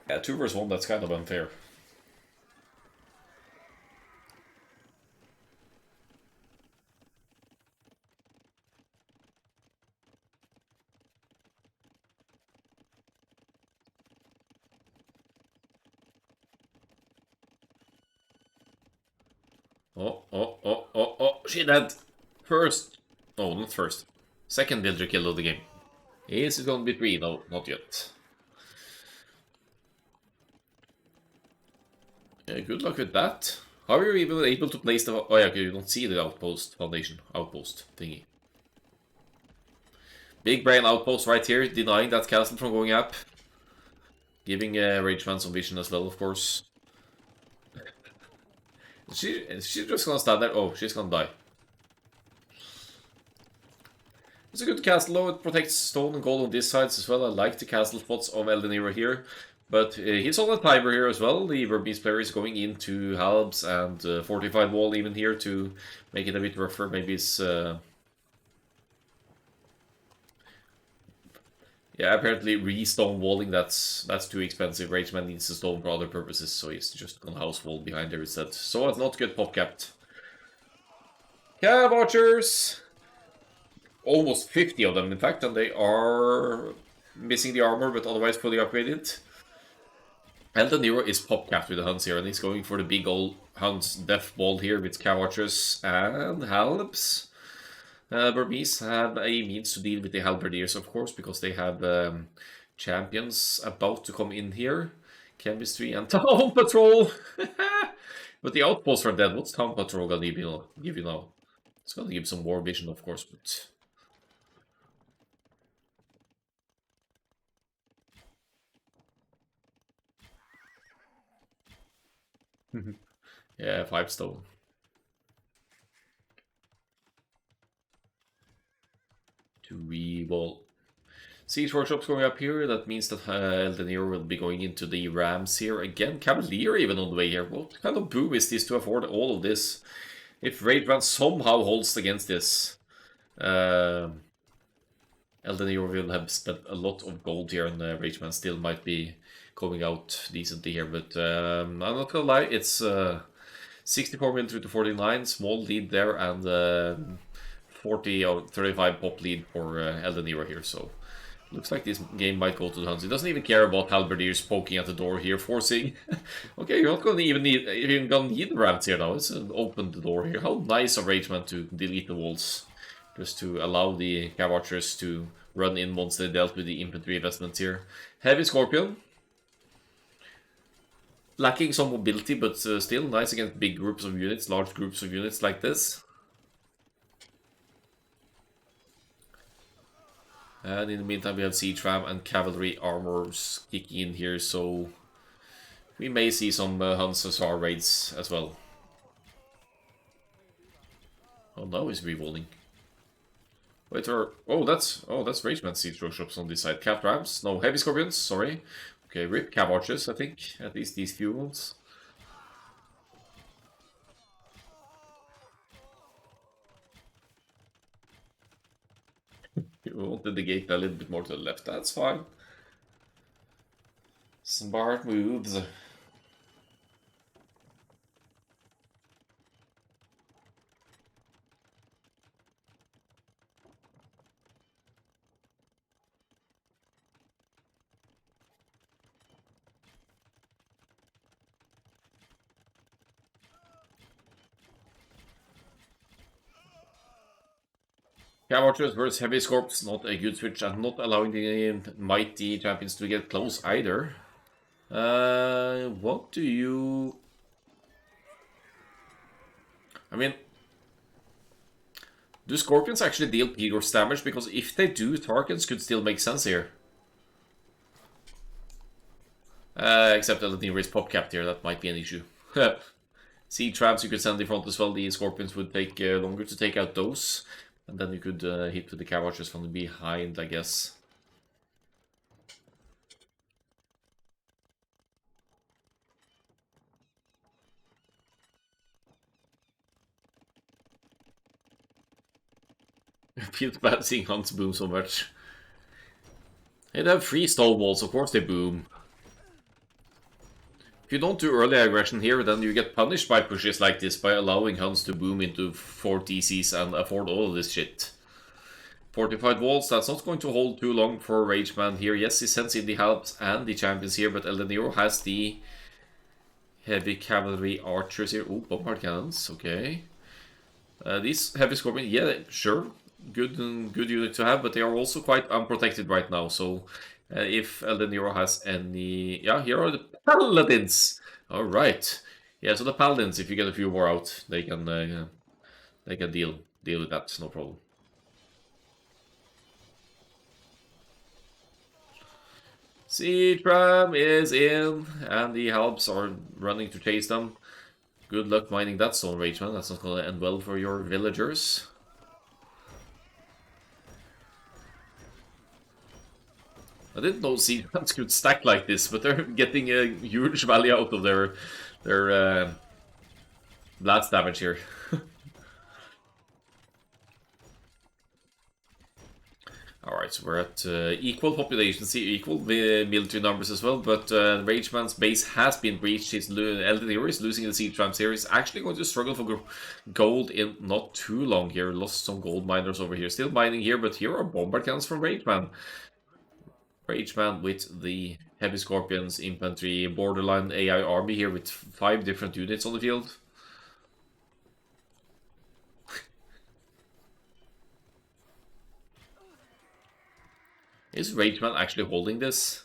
Yeah, 2 versus 1, that's kind of unfair. Oh, she dead. First. No, not first. Second villager kill of the game. Is it gonna be 3? No, not yet. Yeah, good luck with that. How are you even able to place the... Oh yeah, okay, you don't see the outpost, foundation, outpost thingy. Big brain outpost right here, denying that castle from going up. Giving Rageman some vision as well, of course. She's just gonna stand there. Oh, she's gonna die. It's a good castle though, it protects stone and gold on these sides as well. I like the castle spots of Eldeniro here. But he's on a timer here as well. The Burmese player is going into halbs and fortified wall even here to make it a bit rougher. Maybe it's... yeah, apparently re-stone walling, that's too expensive. Rageman needs the stone for other purposes, so he's just gonna house wall behind there instead. So it's not good pop capped. Cav archers! Almost 50 of them, in fact, and they are missing the armor, but otherwise fully upgraded. Eldeniro is pop capped with the Huns here, and he's going for the big old Huns death ball here with Cav archers and halbs. Burmese have a means to deal with the halberdiers, of course, because they have champions about to come in here. Chemistry and town patrol! But the outposts are dead. What's town patrol gonna give you now? It's gonna give some war vision, of course, but... yeah, 5 stone. To re-wall. Siege workshops going up here. That means that Eldeniro will be going into the rams here again. Cavalier even on the way here. What kind of boom is this to afford all of this? If Rageman somehow holds against this, Eldeniro will have spent a lot of gold here, and Rageman still might be coming out decently here. But I'm not gonna lie, it's 64 military to 49, small lead there, and 40 or 35 pop lead for Eldeniro here. So looks like this game might go to the Huns. He doesn't even care about halberdiers poking at the door here, forcing. Okay, you're not going to even need the rams here now. It's open the door here. How nice of Rageman to delete the walls, just to allow the cav archers to run in once they dealt with the infantry investments here. Heavy Scorpion, lacking some mobility, but still nice against big groups of units, large groups of units like this. And in the meantime, we have siege ram and cavalry armors kicking in here, so we may see some Huns Hussar raids as well. Oh, now he's rewalling. Wait, that's Rageman siege workshops on this side. Cav rams, no heavy scorpions. Sorry. Okay, rip cav archers. I think at least these few ones. You wanted the gate a little bit more to the left. That's fine. Smart moves. Cav archers versus heavy scorps, not a good switch, and not allowing the mighty champions to get close either. What do you... I mean, do scorpions actually deal P-Gorse damage? Because if they do, Tarkans could still make sense here. Except Eldeniro is pop capped here, that might be an issue. Sea traps you could send in front as well, the scorpions would take longer to take out those. And then you could hit with the cav archers from the behind, I guess. Feels bad seeing Hunts boom so much. Hey, they have 3 stall walls, of course they boom. If you don't do early aggression here, then you get punished by pushes like this by allowing Huns to boom into 4 TCs and afford all of this shit. Fortified walls, that's not going to hold too long for Rageman here. Yes, he sends in the helps and the champions here, but Eldeniro has the heavy cavalry archers here. Oh, bombard cannons, okay. These heavy scorpions, yeah, sure. Good unit to have, but they are also quite unprotected right now, so if Eldeniro has any... Yeah, here are the paladins! Alright. Yeah, so the paladins, if you get a few more out, they can deal with that, no problem. Siege ram is in, and the halbs are running to chase them. Good luck mining that stone, Rageman. That's not going to end well for your villagers. I didn't know Seedmans could stack like this, but they're getting a huge value out of their blast damage here. Alright, so we're at equal populations here, equal military numbers as well, but Rageman's base has been breached. Eldeniro is losing the siege ramps here. He's actually going to struggle for gold in not too long here. Lost some gold miners over here. Still mining here, but here are bombard cannons from Rageman. Rageman with the heavy scorpions, infantry, borderline AI army here with 5 different units on the field. Is Rageman actually holding this?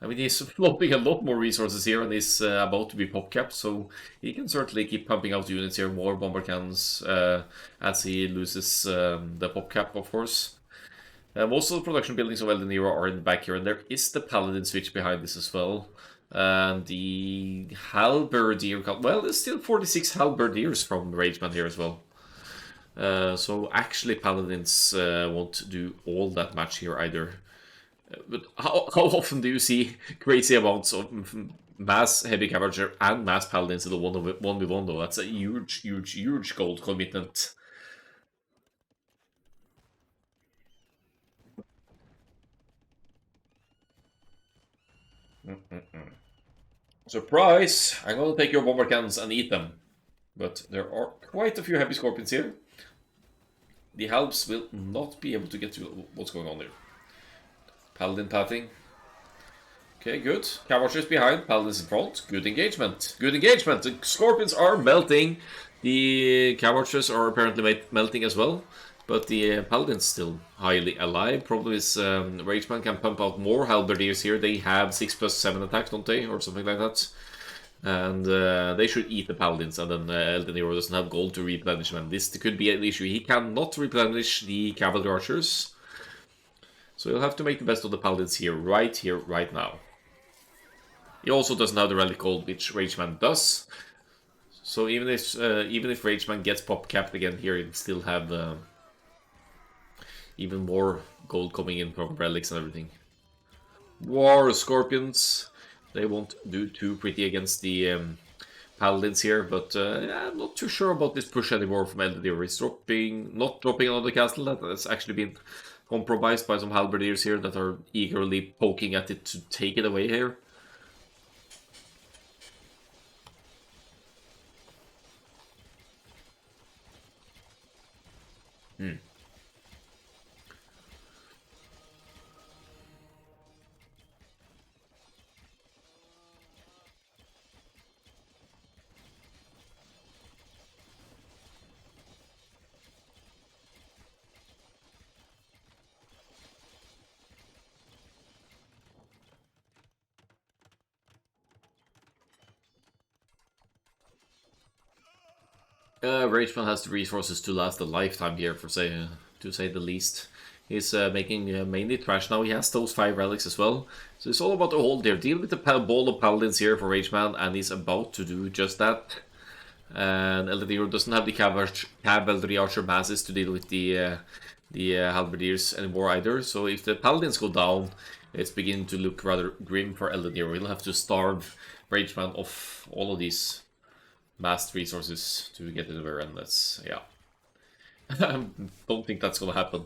I mean, he's floating a lot more resources here and he's about to be pop capped, so he can certainly keep pumping out units here, more bomber cannons as he loses the pop cap, of course. Most of the production buildings of Eldeniro are in the back here, and there is the Paladin switch behind this as well. And the Halberdier, well, there's still 46 Halberdiers from Rageman here as well. So actually Paladins won't do all that much here either. But how often do you see crazy amounts of mass heavy cavalry and mass paladins in the 1v1 though? That's a huge gold commitment. Surprise! I'm gonna take your bomber cannons and eat them. But there are quite a few heavy scorpions here. The halbs will not be able to get to what's going on there. Paladin pathing. Okay, good. Cavalry behind, Paladins in front. Good engagement. Good engagement. The scorpions are melting. The cavalry are apparently melting as well. But the Paladin's still highly alive. Problem is, Rageman can pump out more halberdiers here. They have 6+7 attacks, don't they? Or something like that. And they should eat the Paladins, and then Eldeniro doesn't have gold to replenish them. This could be an issue. He cannot replenish the cavalry archers. So he'll have to make the best of the Paladins here, right now. He also doesn't have the Relic Gold, which Rageman does. So even if Rageman gets pop capped again here, he'll still have even more gold coming in from relics and everything. War Scorpions. They won't do too pretty against the Paladins here, but I'm not too sure about this push anymore from Eldeniro. He's not dropping another castle. That has actually been compromised by some halberdiers here that are eagerly poking at it to take it away here. Rageman has the resources to last a lifetime here, to say the least. He's making mainly trash now. He has those 5 relics as well. So it's all about the hold there. Deal with the ball of paladins here for Rageman, and he's about to do just that. And Eldeniro doesn't have the cavalry archer masses to deal with the halberdiers anymore either. So if the paladins go down, it's beginning to look rather grim for Eldeniro. He'll have to starve Rageman of all of these massed resources to get anywhere, and that's, yeah. I don't think that's gonna happen.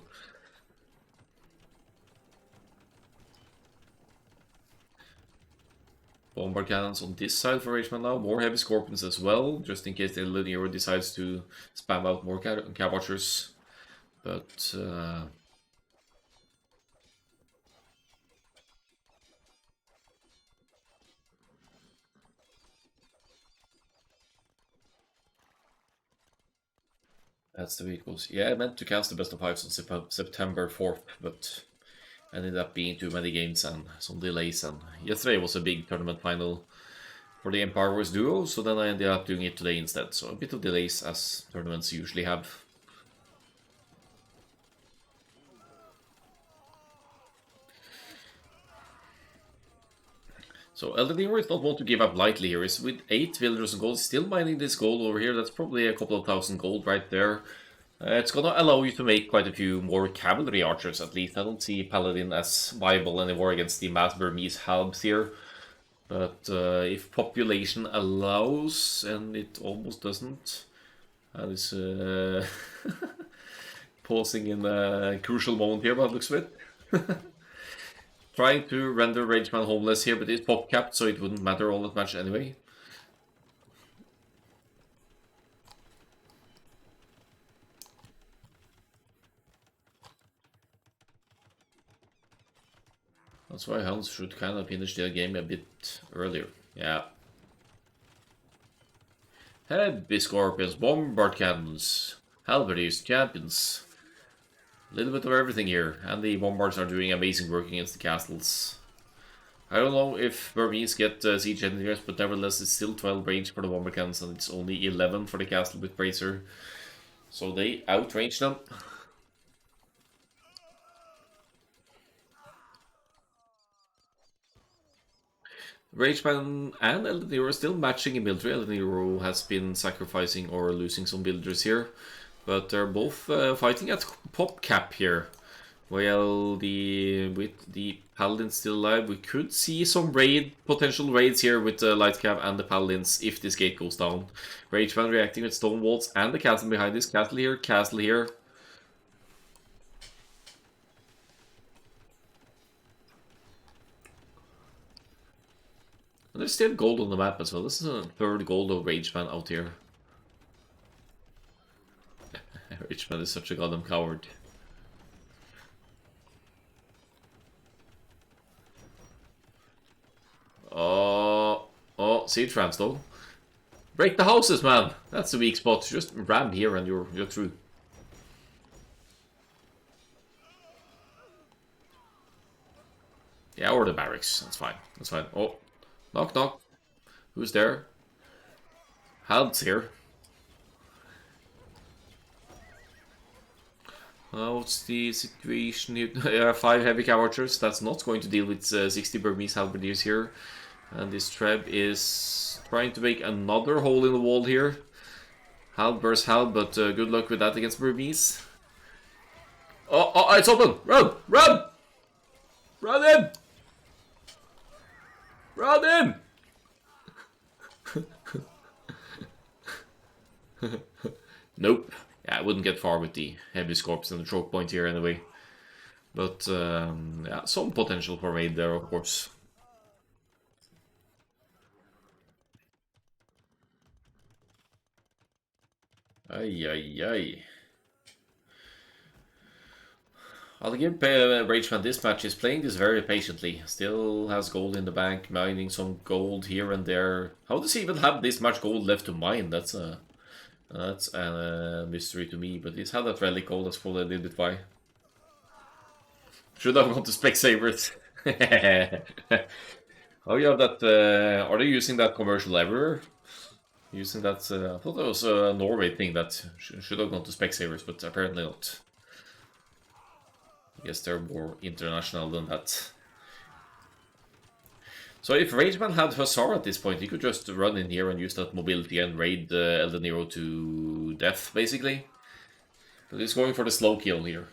Bomber cannons on this side for Rageman now. More heavy scorpions as well, just in case the Eldeniro decides to spam out more cav-watchers. But that's the way it goes. Yeah, I meant to cast the best of 5s on September 4th, but ended up being too many games and some delays. And yesterday was a big tournament final for the Empire Wars duo, so then I ended up doing it today instead. So a bit of delays, as tournaments usually have. So Eldeniro is not one to give up lightly here. He's with 8 villagers and gold, still mining this gold over here. That's probably a couple of thousand gold right there. It's gonna allow you to make quite a few more cavalry archers at least. I don't see Paladin as viable anymore against the mass Burmese halbs here. But if population allows, and it almost doesn't, that is pausing in a crucial moment here, but looks of it. Trying to render Rageman homeless here, but it's pop capped, so it wouldn't matter all that much anyway. That's why Huns should kind of finish their game a bit earlier. Yeah. Heavy Scorpions, Bombard Cannons, Halberdiers, Champions. A little bit of everything here, and the Bombards are doing amazing work against the castles. I don't know if Burmese get siege engineers, but nevertheless it's still 12 range for the Bombard Cannons and it's only 11 for the castle with Bracer. So they outrange them. Rageman and Eldeniro are still matching in military. Eldeniro has been sacrificing or losing some villagers here, but they're both fighting at pop cap here. Well, with the Paladins still alive, we could see some potential raids here with the Light Cav and the Paladins if this gate goes down. Rageman reacting with stone walls and the castle behind this. Castle here, castle here. And there's still gold on the map as well. This is a third gold of Rageman out here. Rageman is such a goddamn coward. Oh, siege rams though. Break the houses, man! That's the weak spot. Just ram here and you're through. Yeah, or the barracks. That's fine. That's fine. Oh, knock knock. Who's there? Hal's here. What's the situation here? 5 heavy cav archers. That's not going to deal with 60 Burmese halberdiers here. And this Treb is trying to make another hole in the wall here. Halb versus Halb, but good luck with that against Burmese. Oh, it's open! Run! Run! Run in! Run in! Nope. Yeah, I wouldn't get far with the heavy scorps and the choke point here anyway. But yeah, some potential for raid there, of course. Ay, ay, ay. I'll give Rageman this match. He's playing this very patiently. Still has gold in the bank, mining some gold here and there. How does he even have this much gold left to mine? That's a mystery to me. But he's had that relic gold. That's probably a little bit why. Should have gone to Specsavers. Oh, you have that. Are they using that commercial everywhere? Using that, I thought that was a Norway thing that should have gone to Specsavers, but apparently not. I guess they're more international than that. So if Rageman had Hussar at this point, he could just run in here and use that mobility and raid Eldeniro to death, basically. But he's going for the slow kill here.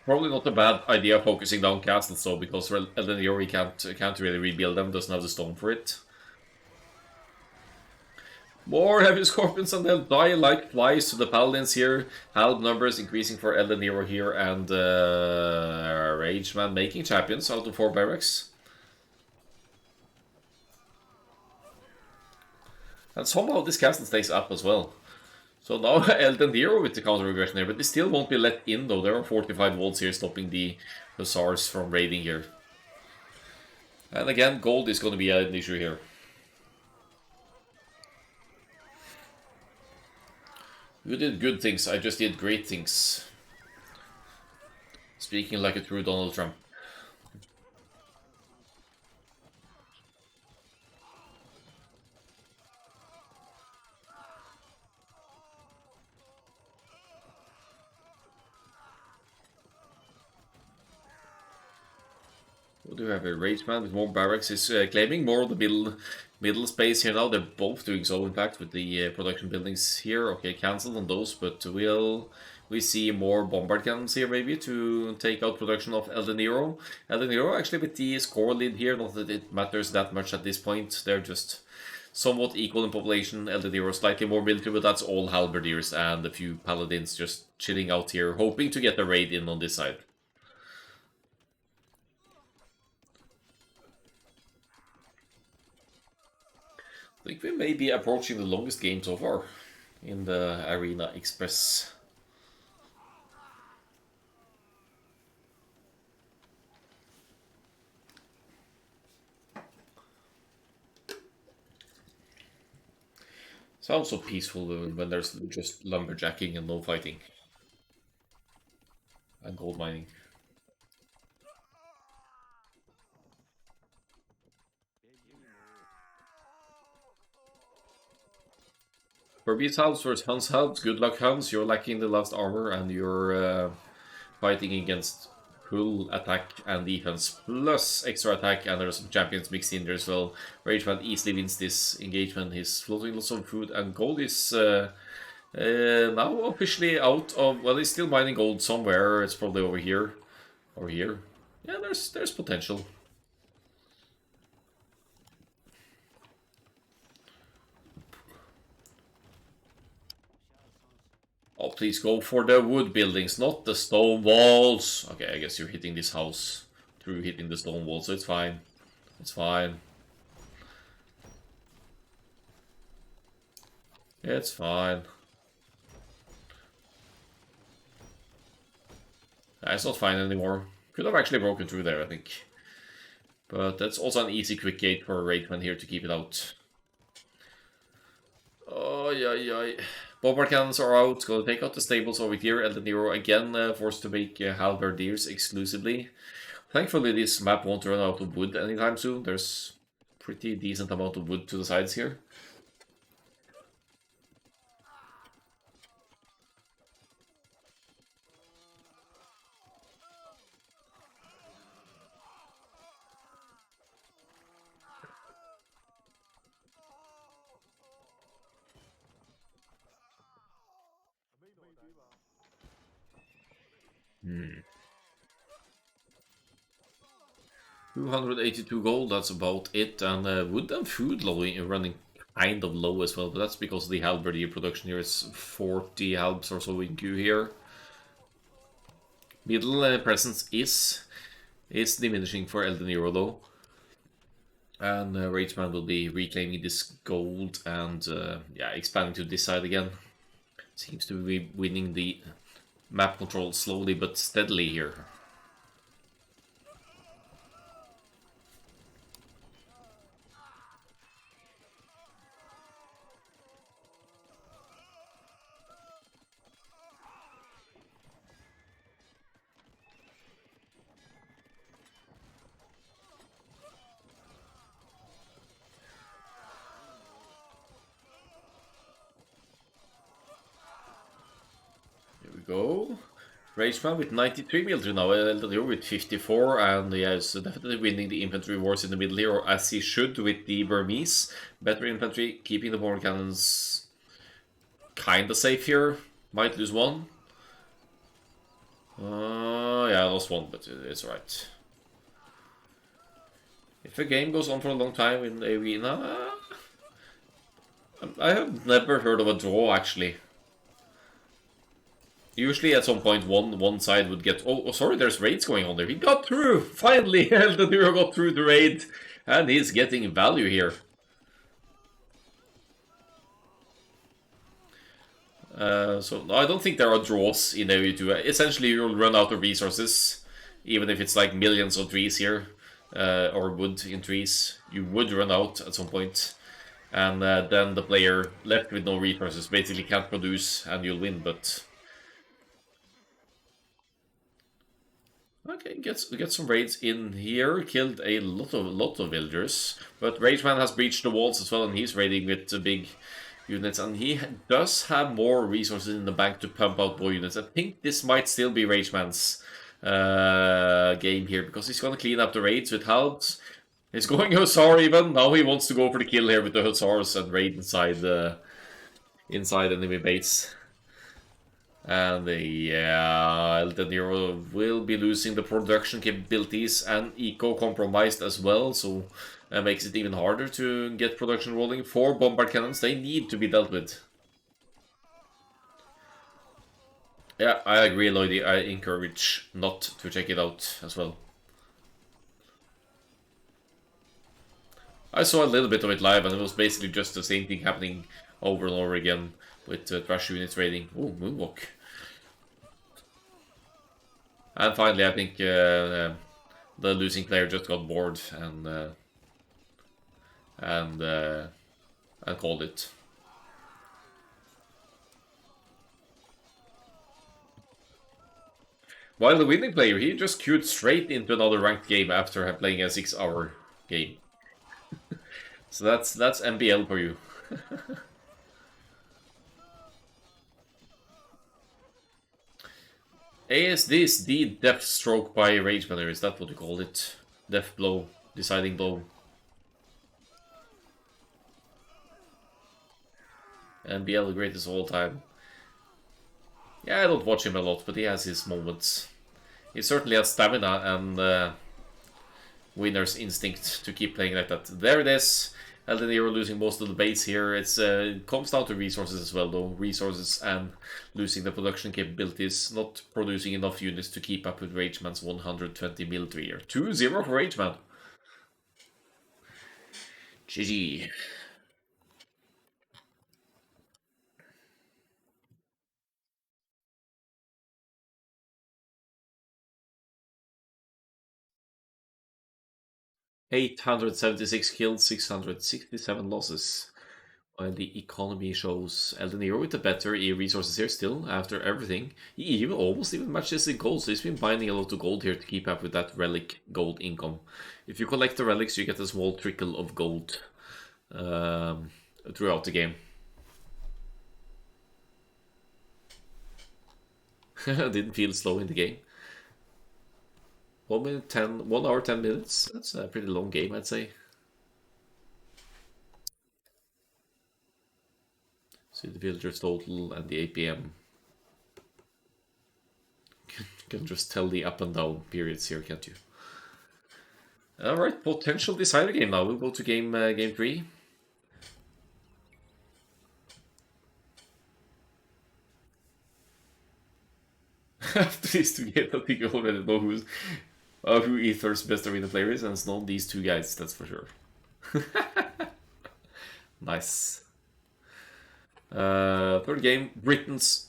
Probably not a bad idea focusing down castles though, because Eldeniro can't really rebuild them, doesn't have the stone for it. More heavy scorpions and they'll die like flies to the paladins here. Halb numbers increasing for Eldeniro here and Rageman making champions out of 4 barracks. And somehow this castle stays up as well. So now Eldeniro with the counter-aggression here, but they still won't be let in though. There are fortified walls here stopping the Hussars from raiding here. And again, gold is going to be an issue here. You did good things, I just did great things. Speaking like a true Donald Trump. What do we have here? Rageman with more barracks is claiming more of the middle space here now. They're both doing so, in fact, with the production buildings here. Okay, cancelled on those, but will we see more bombard cannons here maybe to take out production of Eldeniro? Eldeniro actually with the score lead here, not that it matters that much at this point. They're just somewhat equal in population. Eldeniro slightly more military, but that's all halberdiers and a few paladins just chilling out here, hoping to get a raid in on this side. I think we may be approaching the longest game so far in the Arena Express. Sounds so peaceful when there's just lumberjacking and no fighting. And gold mining. Kirby's house versus Hans' house. Good luck, Hans. You're lacking the last armor and you're fighting against full attack and defense plus extra attack, and there's some champions mixed in there as well. Rageman easily wins this engagement. He's floating lots of food, and gold is now officially out of. Well, he's still mining gold somewhere. It's probably over here, or here. Yeah, there's potential. Oh, please go for the wood buildings, not the stone walls. Okay, I guess you're hitting this house through hitting the stone wall, so it's fine. It's fine. It's fine. It's not fine anymore. Could have actually broken through there, I think. But that's also an easy quick gate for Rageman here to keep it out. Oh, yeah. Bombard cannons are out. Gonna take out the stables over here. Eldeniro again forced to make halberdiers exclusively. Thankfully, this map won't run out of wood anytime soon. There's pretty decent amount of wood to the sides here. Hmm. 282 gold, that's about it. And wood and food running kind of low as well, but that's because the halberdier production here is 40 halbs or so in queue here. Middle presence is diminishing for Eldeniro though. And Rageman will be reclaiming this gold and yeah, expanding to this side again. Seems to be winning the map control slowly but steadily here. Here we go. Rageman with 93 military now, Eldeniro with 54, and yeah, is definitely winning the infantry wars in the middle here, or as he should with the Burmese. Better infantry, keeping the bombard cannons kinda safe here. Might lose one. Yeah, I lost one, but it's alright. If a game goes on for a long time in the arena, I have never heard of a draw actually. Usually at some point one side would get... Oh, sorry, there's raids going on there. He got through! Finally, Eldeniro got through the raid. And he's getting value here. So no, I don't think there are draws in AOE2. Essentially, you'll run out of resources. Even if it's like millions of trees here. Or wood in trees. You would run out at some point. And then the player left with no resources basically can't produce and you'll win, but... Okay, get some raids in here. Killed a lot of villagers, but Rageman has breached the walls as well, and he's raiding with the big units, and he does have more resources in the bank to pump out more units. I think this might still be Rageman's game here because he's gonna clean up the raids with helps. He's going Hussar even. Now he wants to go for the kill here with the Hussars and raid inside enemy base. And yeah, Eldeniro will be losing the production capabilities and eco compromised as well, so that makes it even harder to get production rolling. 4 bombard cannons, they need to be dealt with. Yeah, I agree, Lloydie. I encourage not to check it out as well. I saw a little bit of it live, and it was basically just the same thing happening over and over again with trash units raiding. Oh, moonwalk. And finally, I think the losing player just got bored and and called it. While the winning player, he just queued straight into another ranked game after playing a 6-hour game. So that's MBL for you. ASD is the death stroke by Rageman, is that what you call it? Death blow, deciding blow. MBL, the greatest of all time. Yeah, I don't watch him a lot, but he has his moments. He certainly has stamina and winner's instinct to keep playing like that. There it is. Eldeniro losing most of the base here. It comes down to resources as well, though. Resources and losing the production capabilities. Not producing enough units to keep up with Rageman's 120 military here. 2-0 for Rageman. GG. $876 kills, 667 losses. While the economy shows Eldeniro with the better resources here still, after everything. He even almost even matches the gold, so he's been binding a lot of gold here to keep up with that relic gold income. If you collect the relics, you get a small trickle of gold throughout the game. Didn't feel slow in the game. 1 hour 10 minutes. That's a pretty long game, I'd say. See the villagers total and the APM. You can just tell the up and down periods here, can't you? Alright, potential decider game now. We'll go to game 3. After these two games, I think you already know who Ether's best arena player is, and it's not these two guys, that's for sure. Nice. Third game, Britain's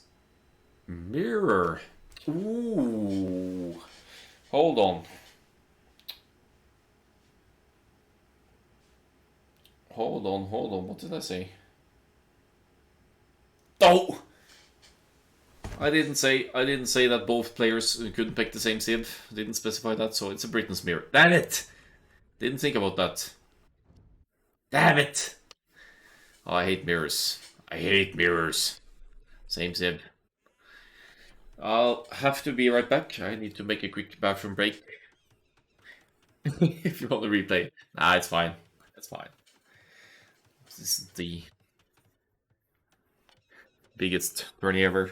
Mirror. Ooh. Hold on. Hold on. What did I say? Oh! I didn't say that both players couldn't pick the same civ. Didn't specify that, so it's a Britain's Mirror. Damn it! Didn't think about that. Damn it! Oh, I hate mirrors. I hate mirrors. Same civ. I'll have to be right back. I need to make a quick bathroom break. If you want to replay. Nah, it's fine. It's fine. This is the biggest tourney ever.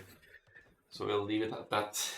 So we'll leave it at that.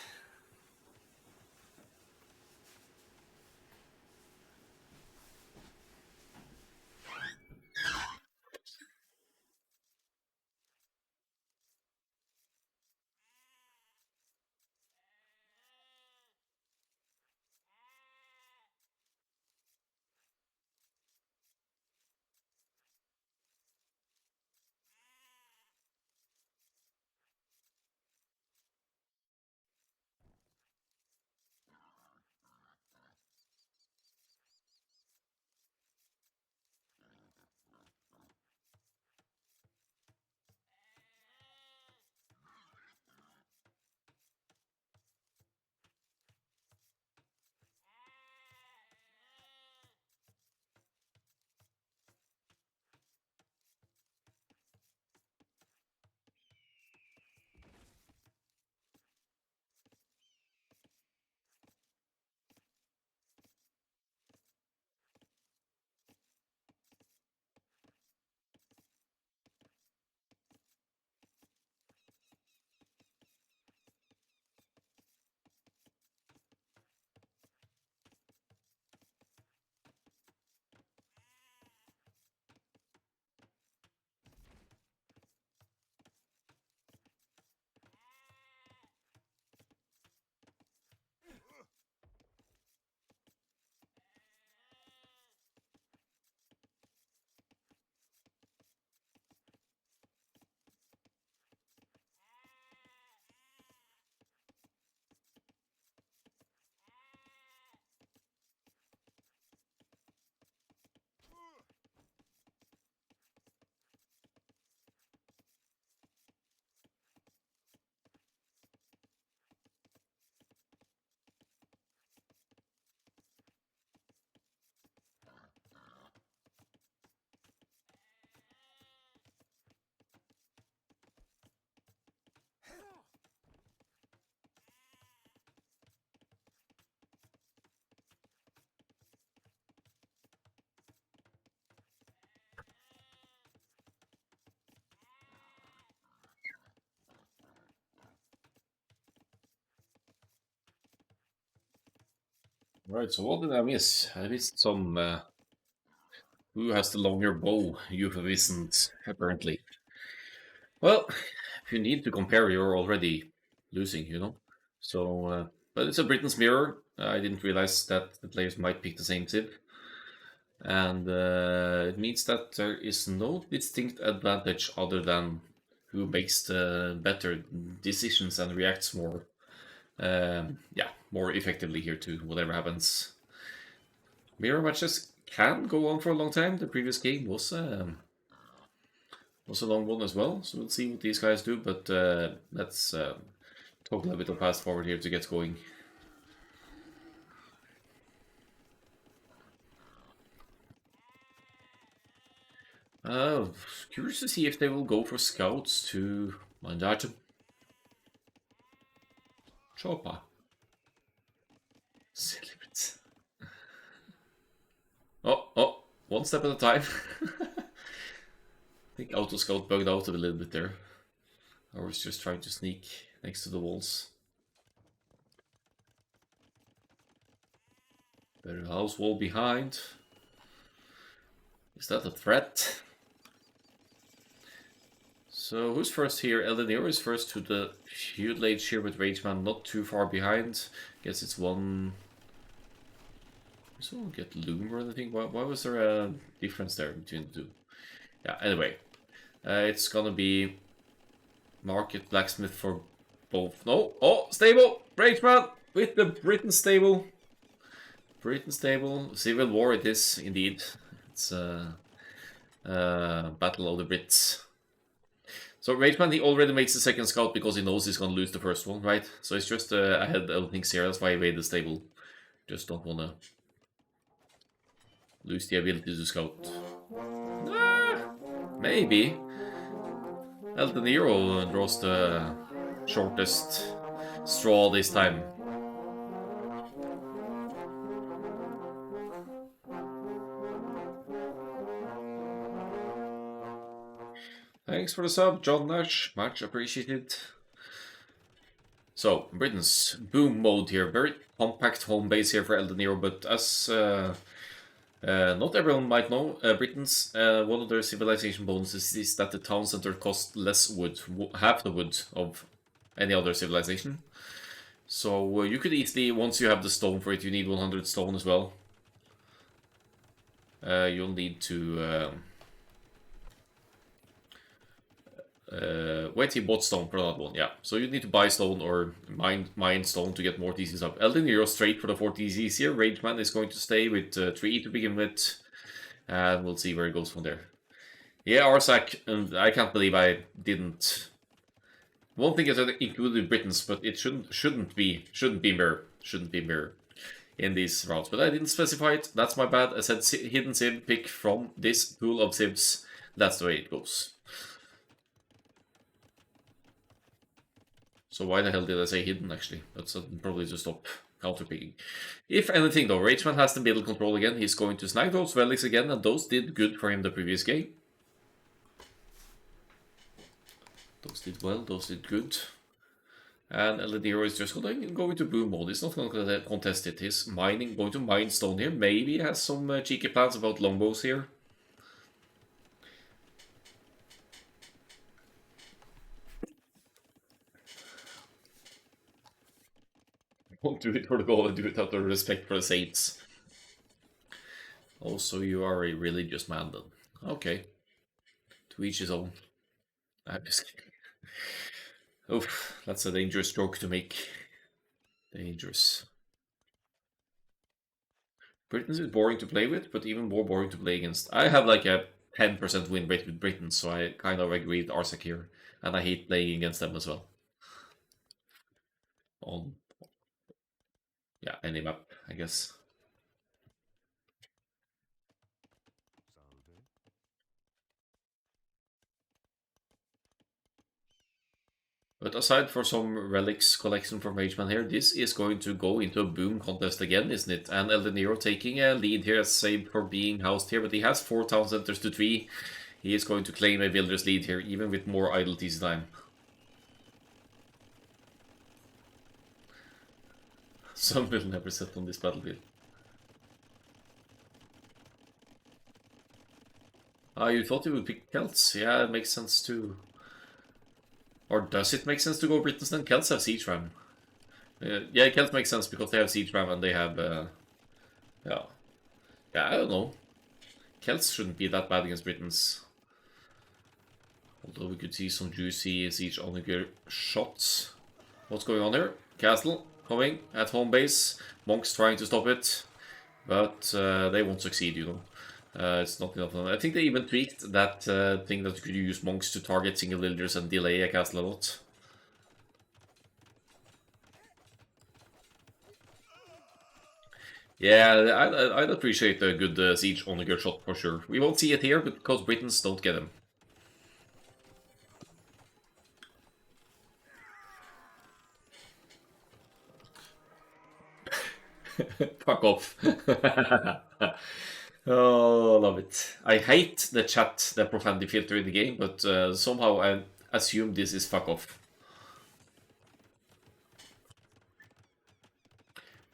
Right, so what did I miss? I missed some who has the longer bow euphemisms, apparently. Well, if you need to compare, you're already losing, you know? So, but it's a Britain's mirror. I didn't realize that the players might pick the same tip. And it means that there is no distinct advantage other than who makes the better decisions and reacts more, yeah, more effectively here to whatever happens. Mirror matches can go on for a long time. The previous game was a long one as well, so we'll see what these guys do. But let's talk a little bit of fast forward here to get going. Curious to see if they will go for scouts to Mandatum. Chopa. Silly bits. Oh, one step at a time. I think Auto Scout bugged out a little bit there. I was just trying to sneak next to the walls. Better house wall behind. Is that a threat? So who's first here? Eldeniro is first to the Shield Age here with Rageman not too far behind. Guess it's one. So get Loom or anything. Why was there a difference there between the two? Yeah, anyway. It's gonna be Market Blacksmith for both. No! Oh, stable! Rageman with the Britain stable. Britain stable. Civil War it is, indeed. It's Battle of the Brits. So Rageman, he already makes the second scout because he knows he's gonna lose the first one, right? So it's just ahead of things here. That's why he made the stable. Just don't wanna lose the ability to scout. Maybe. Eldeniro draws the shortest straw this time. Thanks for the sub, John Nash. Much appreciated. So, Britain's boom mode here. Very compact home base here for Eldeniro, but as not everyone might know, Britain's one of their civilization bonuses is that the town center costs less wood, half the wood of any other civilization. So you could easily, once you have the stone for it, you need 100 stone as well. You'll need to wait, he bought stone for that one, yeah. So you need to buy stone or mine stone to get more TCs up. Eldeniro straight for the 4 TCs here. Rageman is going to stay with 3 to begin with. And we'll see where it goes from there. Yeah, Arsak, I can't believe I didn't. One thing is that included Britons, but it shouldn't be mirror in these routes. But I didn't specify it. That's my bad. I said hidden civ pick from this pool of civs. That's the way it goes. So why the hell did I say hidden, actually? That's probably to stop counterpicking. If anything, though, Rageman has the middle control again. He's going to snag those relics again, and those did good for him the previous game. Those did well, those did good. And Eldeniro is just going to go into boom mode. He's not going to contest it. He's mining, going to mine stone here. Maybe he has some cheeky plans about longbows here. Won't do it for the goal and do it out of respect for the saints. Also, you are a religious man then. Okay. To each his own. I'm just kidding. Oof, that's a dangerous joke to make. Dangerous. Britons is boring to play with, but even more boring to play against. I have like a 10% win rate with Britons, so I kind of agree with Arsak here. And I hate playing against them as well. On, yeah, any map, I guess. But aside for some relics collection from Rageman here, this is going to go into a boom contest again, isn't it? And Eldeniro taking a lead here, as saved for being housed here, but he has 4 town centers to 3. He is going to claim a builder's lead here, even with more idle TC time. Some will never set on this battlefield. You thought you would pick Celts? Yeah, it makes sense too. Or does it make sense to go Britons then? Celts have Siege Ram. Yeah, Celts makes sense because they have Siege Ram and they have... yeah. Yeah, I don't know. Celts shouldn't be that bad against Britons. Although we could see some juicy Siege Onager shots. What's going on here? Castle coming at home base. Monks trying to stop it. But they won't succeed, you know. It's not enough. I think they even tweaked that thing that you could use monks to target single villagers and delay a castle a lot. Yeah, I'd appreciate a good siege on a good shot for sure. We won't see it here because Britons don't get them. Fuck off. Oh, love it. I hate the chat, the profanity filter in the game, but somehow I assume this is fuck off.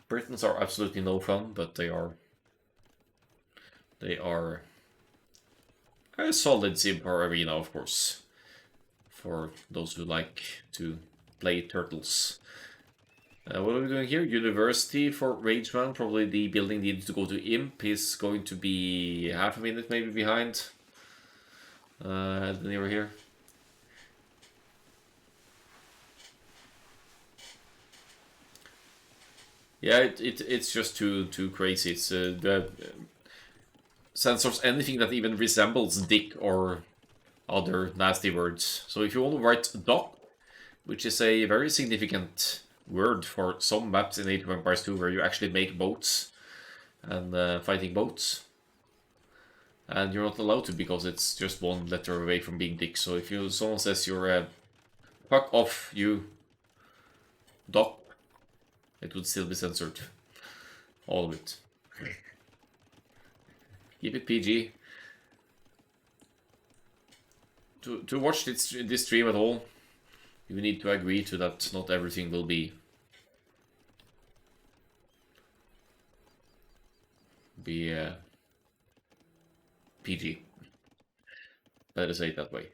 Britons are absolutely no fun, but they are a solid sim for arena, of course. For those who like to play turtles. What are we doing here? University for Rageman. Probably the building needed to go to Imp is going to be half a minute maybe behind. Eldeniro here. Yeah, it's just too crazy. It's the censors anything that even resembles dick or other nasty words. So if you want to write dock, which is a very significant word for some maps in Age of Empires 2 where you actually make boats and fighting boats. And you're not allowed to because it's just one letter away from being dick. So if someone says you're fuck off, you dock, it would still be censored. All of it. Keep it PG. To watch this stream at all, you need to agree to that not everything will be PG. Better say it that way.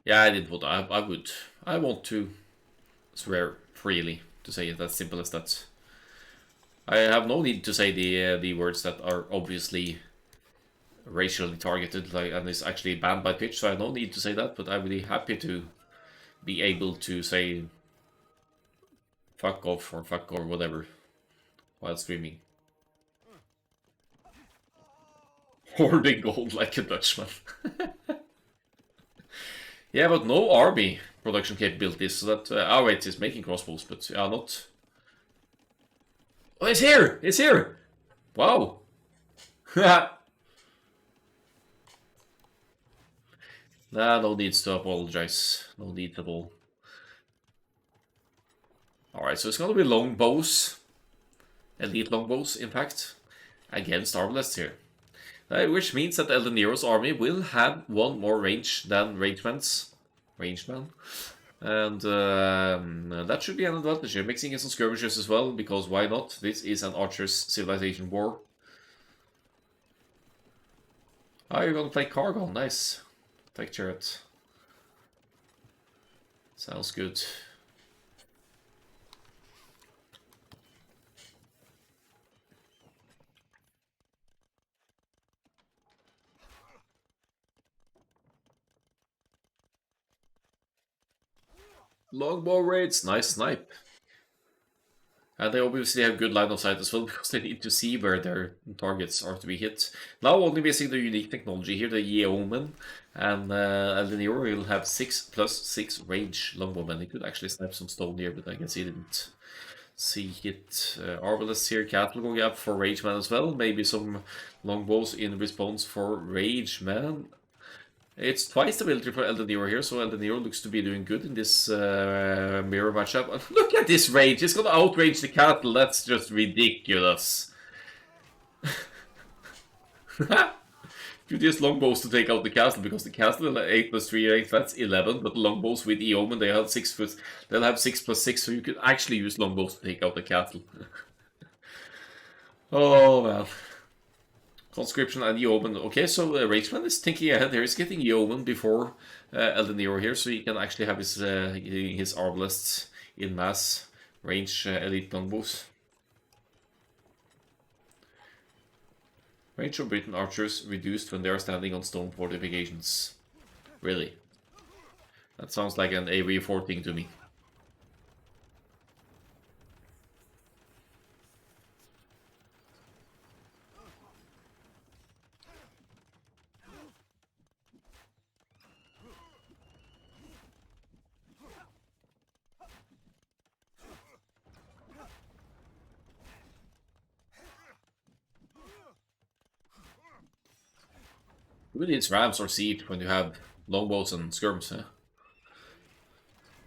Yeah, I did what I would. I want to swear freely, to say it as simple as that. I have no need to say the words that are obviously racially targeted, like, and is actually banned by Twitch, so I have no need to say that, but I'm really happy to be able to say fuck off or fuck or whatever while streaming. Hoarding gold like a Dutchman. Yeah, but no army production capabilities, so that... oh wait, it's making crossbows, but not... Oh, it's here! It's here! Wow! Nah, no needs to apologize. No need at all. Alright, so it's gonna be longbows. Elite longbows, in fact, against arbalests here. Which means that Eldeniro's army will have one more range than Rageman's. Rangeman. And that should be an advantage here. Mixing in some skirmishes as well, because why not? This is an Archer's Civilization war. Oh, you're gonna play Cargo. Nice. Take Chariot. Sounds good. Longbow raids, nice snipe. And they obviously have good line of sight as well, because they need to see where their targets are to be hit. Now only missing the unique technology here, the Yeoman, and Eldeniro will have 6+6 range longbowmen. He could actually snipe some stone here, but I guess he didn't see it. Arbalists here, Cattle going up for Rageman as well. Maybe some longbows in response for Rageman. It's twice the military for Eldeniro here, so Eldeniro looks to be doing good in this mirror matchup. Look at this range! He's gonna outrange the cattle, that's just ridiculous. Could use longbows to take out the castle, because the castle is 8 plus 3, 8, that's 11, but the longbows with Eomen, they have 6 plus, they'll have 6 plus 6, so you could actually use longbows to take out the castle. Oh, man. Conscription and Yeoman. Okay, so Rageman is thinking ahead here. He's getting Yeoman before Eldeniro here, so he can actually have his arbalists in mass range elite longbows. Range of Britain archers reduced when they are standing on stone fortifications. Really? That sounds like an AV4 thing to me. Who needs rams or siege when you have longbows and skirms, huh?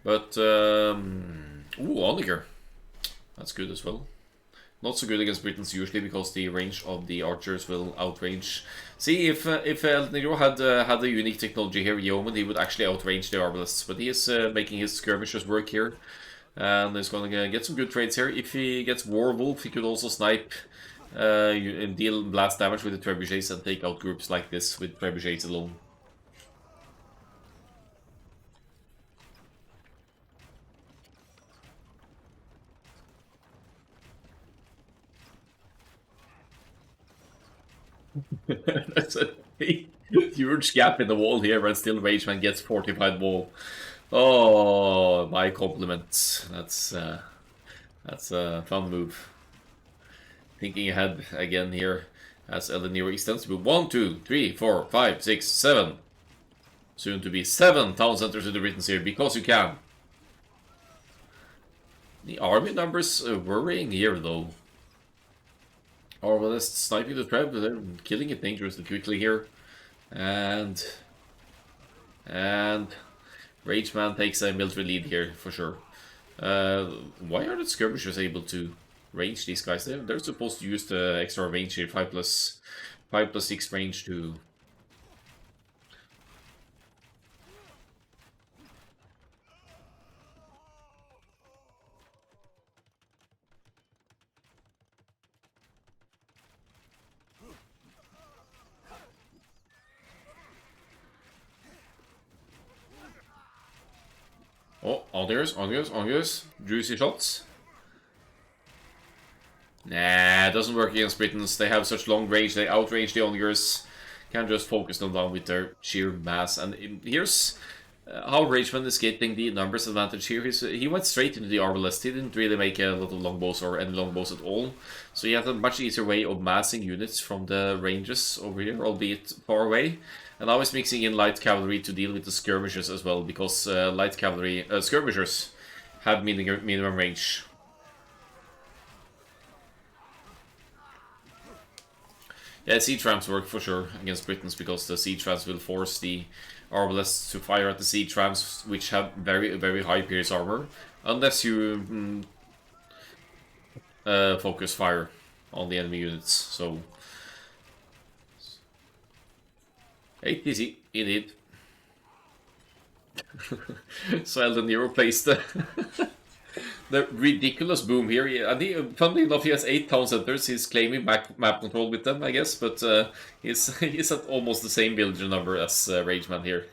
But, ooh, Onager. That's good as well. Not so good against Britons usually, because the range of the archers will outrange. See, if Eldeniro had a unique technology here, Yeoman, he would actually outrange the arbalists. But he is making his skirmishers work here, and he's going to get some good trades here. If he gets Warwolf, he could also snipe and deal blast damage with the trebuchets and take out groups like this with trebuchets alone. That's a huge gap in the wall here, and still Rageman gets fortified wall. Oh, my compliments. That's a fun move. Thinking ahead again here as Eldeniro extends to 1, 2, 3, 4, 5, 6, 7. Soon to be 7 town centers in the Britons here, because you can. The army numbers worrying here though. Arbalists sniping the trap, they're killing it dangerously quickly here. And Rageman takes a military lead here for sure. Why are the skirmishers able to range these guys? They're supposed to use the extra range here, 5 plus 6 range to... Oh, Ongus. Juicy shots. Nah, it doesn't work against Britons. They have such long range, they outrange the Onagers. Can't just focus them down with their sheer mass. And here's how Rageman is getting the numbers advantage here. He went straight into the arbalist. He didn't really make a lot of longbows or any longbows at all. So he had a much easier way of massing units from the ranges over here, albeit far away. And now he's mixing in light cavalry to deal with the skirmishers as well, because light cavalry skirmishers have minimum range. Yeah, siege rams work for sure against Britons, because the siege rams will force the arbalists to fire at the siege rams, which have very high pierce armor, unless you focus fire on the enemy units. So 8 DC, indeed. So Eldeniro plays the the ridiculous boom here. And he, funnily enough, he has 8 town centers. He's claiming map control with them, I guess, but he's at almost the same villager number as Rageman here.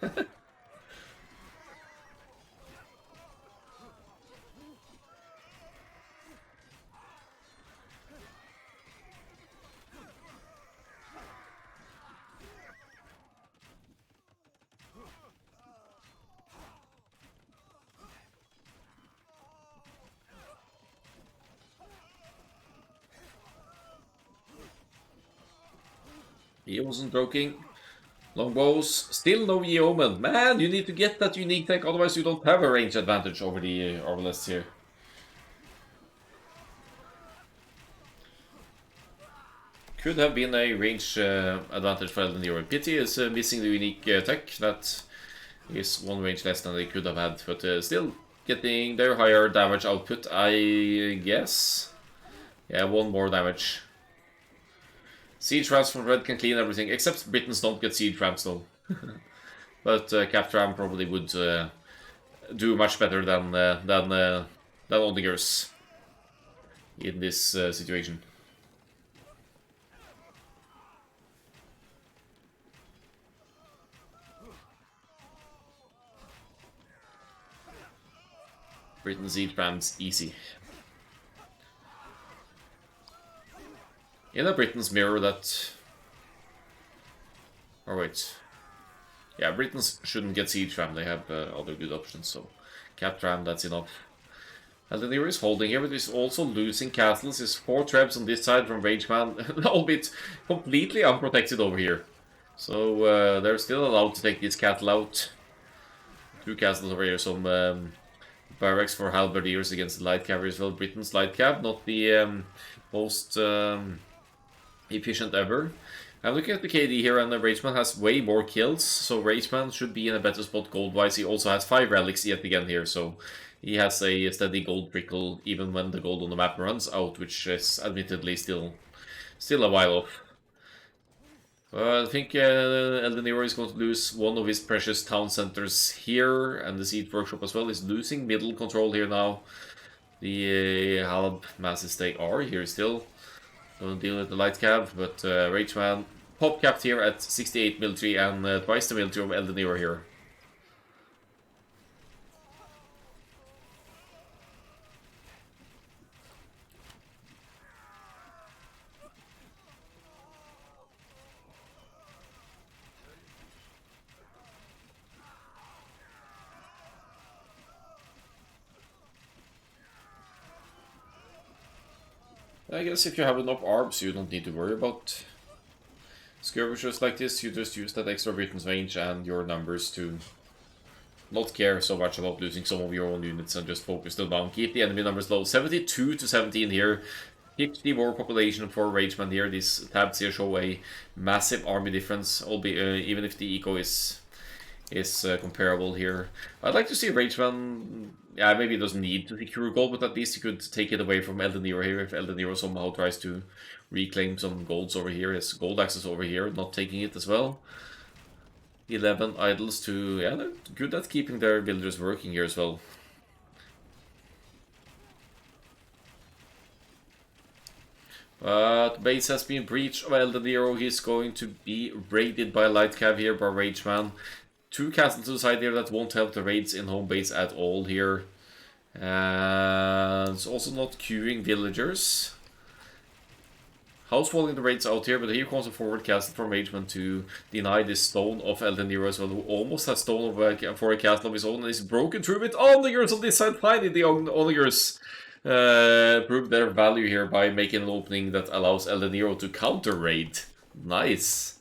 He wasn't joking. Longbows, still no Yeoman. Man, you need to get that unique tech, otherwise you don't have a range advantage over the arbalists here. Could have been a range advantage for Eldeniro. Pity is missing the unique tech. That is 1 range less than they could have had, but still getting their higher damage output, I guess. Yeah, 1 more damage. Siege Rams from Red can clean everything, except Britons don't get Siege Rams though. But Cap Ram probably would do much better than Odigers in this situation. Britain Siege Rams easy. In a Britain's mirror that... Or wait. Yeah, Britons shouldn't get Siege Ram, they have other good options, so... Cap Ram, that's enough. Eldeniro is holding here, but he's also losing castles. His 4 trebs on this side from Rageman, albeit completely unprotected over here. So they're still allowed to take this castle out. 2 castles over here, some barracks for halberdiers against the light cavalry as well. Britain's light cav, not the most efficient ever. I'm looking at the KD here, and Rageman has way more kills, so Rageman should be in a better spot gold-wise. He also has 5 relics yet again here, so he has a steady gold trickle even when the gold on the map runs out, which is admittedly still a while off. I think Eldeniro is going to lose one of his precious town centers here, and the Siege Workshop as well is losing middle control here now. The Halab masses, they are here still. Don't deal with the light cab, but Rageman pop capped here at 68 military and twice the military of Eldeniro here. I guess if you have enough arbs, you don't need to worry about skirmishers like this. You just use that extra Britain's range and your numbers to not care so much about losing some of your own units and just focus them down. Keep the enemy numbers low. 72 to 17 here. 50 more population for Rageman here. These tabs here show a massive army difference, albeit even if the eco is comparable here. I'd like to see Rageman. Yeah, maybe it doesn't need to secure gold, but at least you could take it away from Eldeniro here if Eldeniro somehow tries to reclaim some golds over here. His gold access over here, not taking it as well. 11 idols to... Yeah, they're good at keeping their builders working here as well. But base has been breached of Eldeniro. He's going to be raided by light cav here by Rageman. 2 castles to the side here that won't help the raids in home base at all here. And it's also not queuing villagers. Housewalling the raids out here, but here comes a forward castle from Rageman to deny this stone of Eldeniro as well, who almost has stone for a castle of his own, and he's broken through it. Onagers on this side, finally the Onagers prove their value here by making an opening that allows Eldeniro to counter raid. Nice.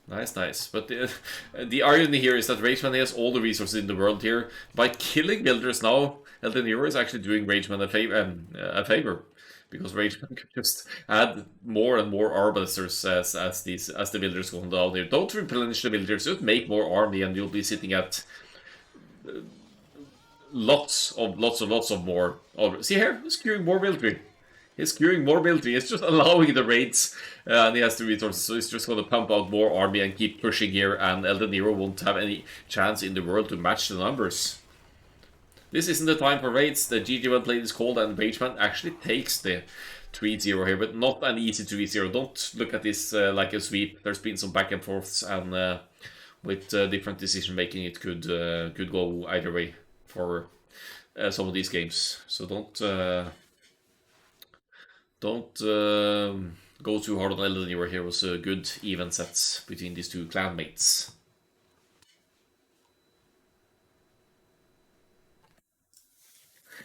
Nice. But the irony here is that Rageman has all the resources in the world here. By killing builders now, Eldeniro is actually doing Rageman a favor. Because Rageman could just add more and more arbiters as the builders go down here. Don't replenish the builders, just make more army and you'll be sitting at lots of more. See here, he's queuing more military. He's queuing more military. He's just allowing the raids, and he has the resources, so he's just going to pump out more army and keep pushing here, and Eldeniro won't have any chance in the world to match the numbers. This isn't the time for raids. The GG1 play is called, and Rageman actually takes the 3-0 here, but not an easy 3-0. Don't look at this like a sweep. There's been some back and forths, and with different decision making, it could go either way for some of these games. So don't go too hard on Eldeniro. Here was a good even sets between these two clanmates.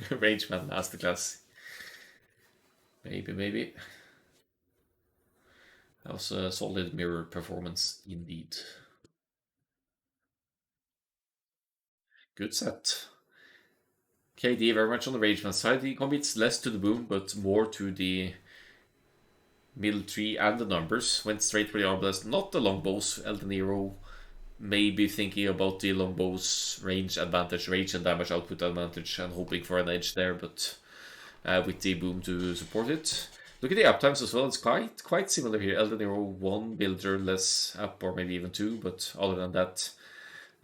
Rageman masterclass. Maybe. That was a solid mirror performance indeed. Good set. KD very much on the Rageman side. He commits less to the boom, but more to the military and the numbers. Went straight for the arbalest, not the longbows. Eldeniro may be thinking about the longbow's range advantage, range and damage output advantage, and hoping for an edge there, but with the boom to support it. Look at the uptimes as well. It's quite similar here. Eldeniro 1 builder less up, or maybe even 2, but other than that,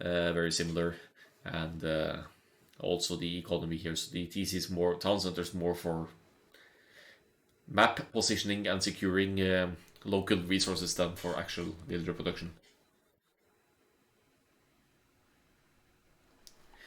very similar. And also the economy here. So the TC is more, town centers more for map positioning and securing local resources than for actual builder production.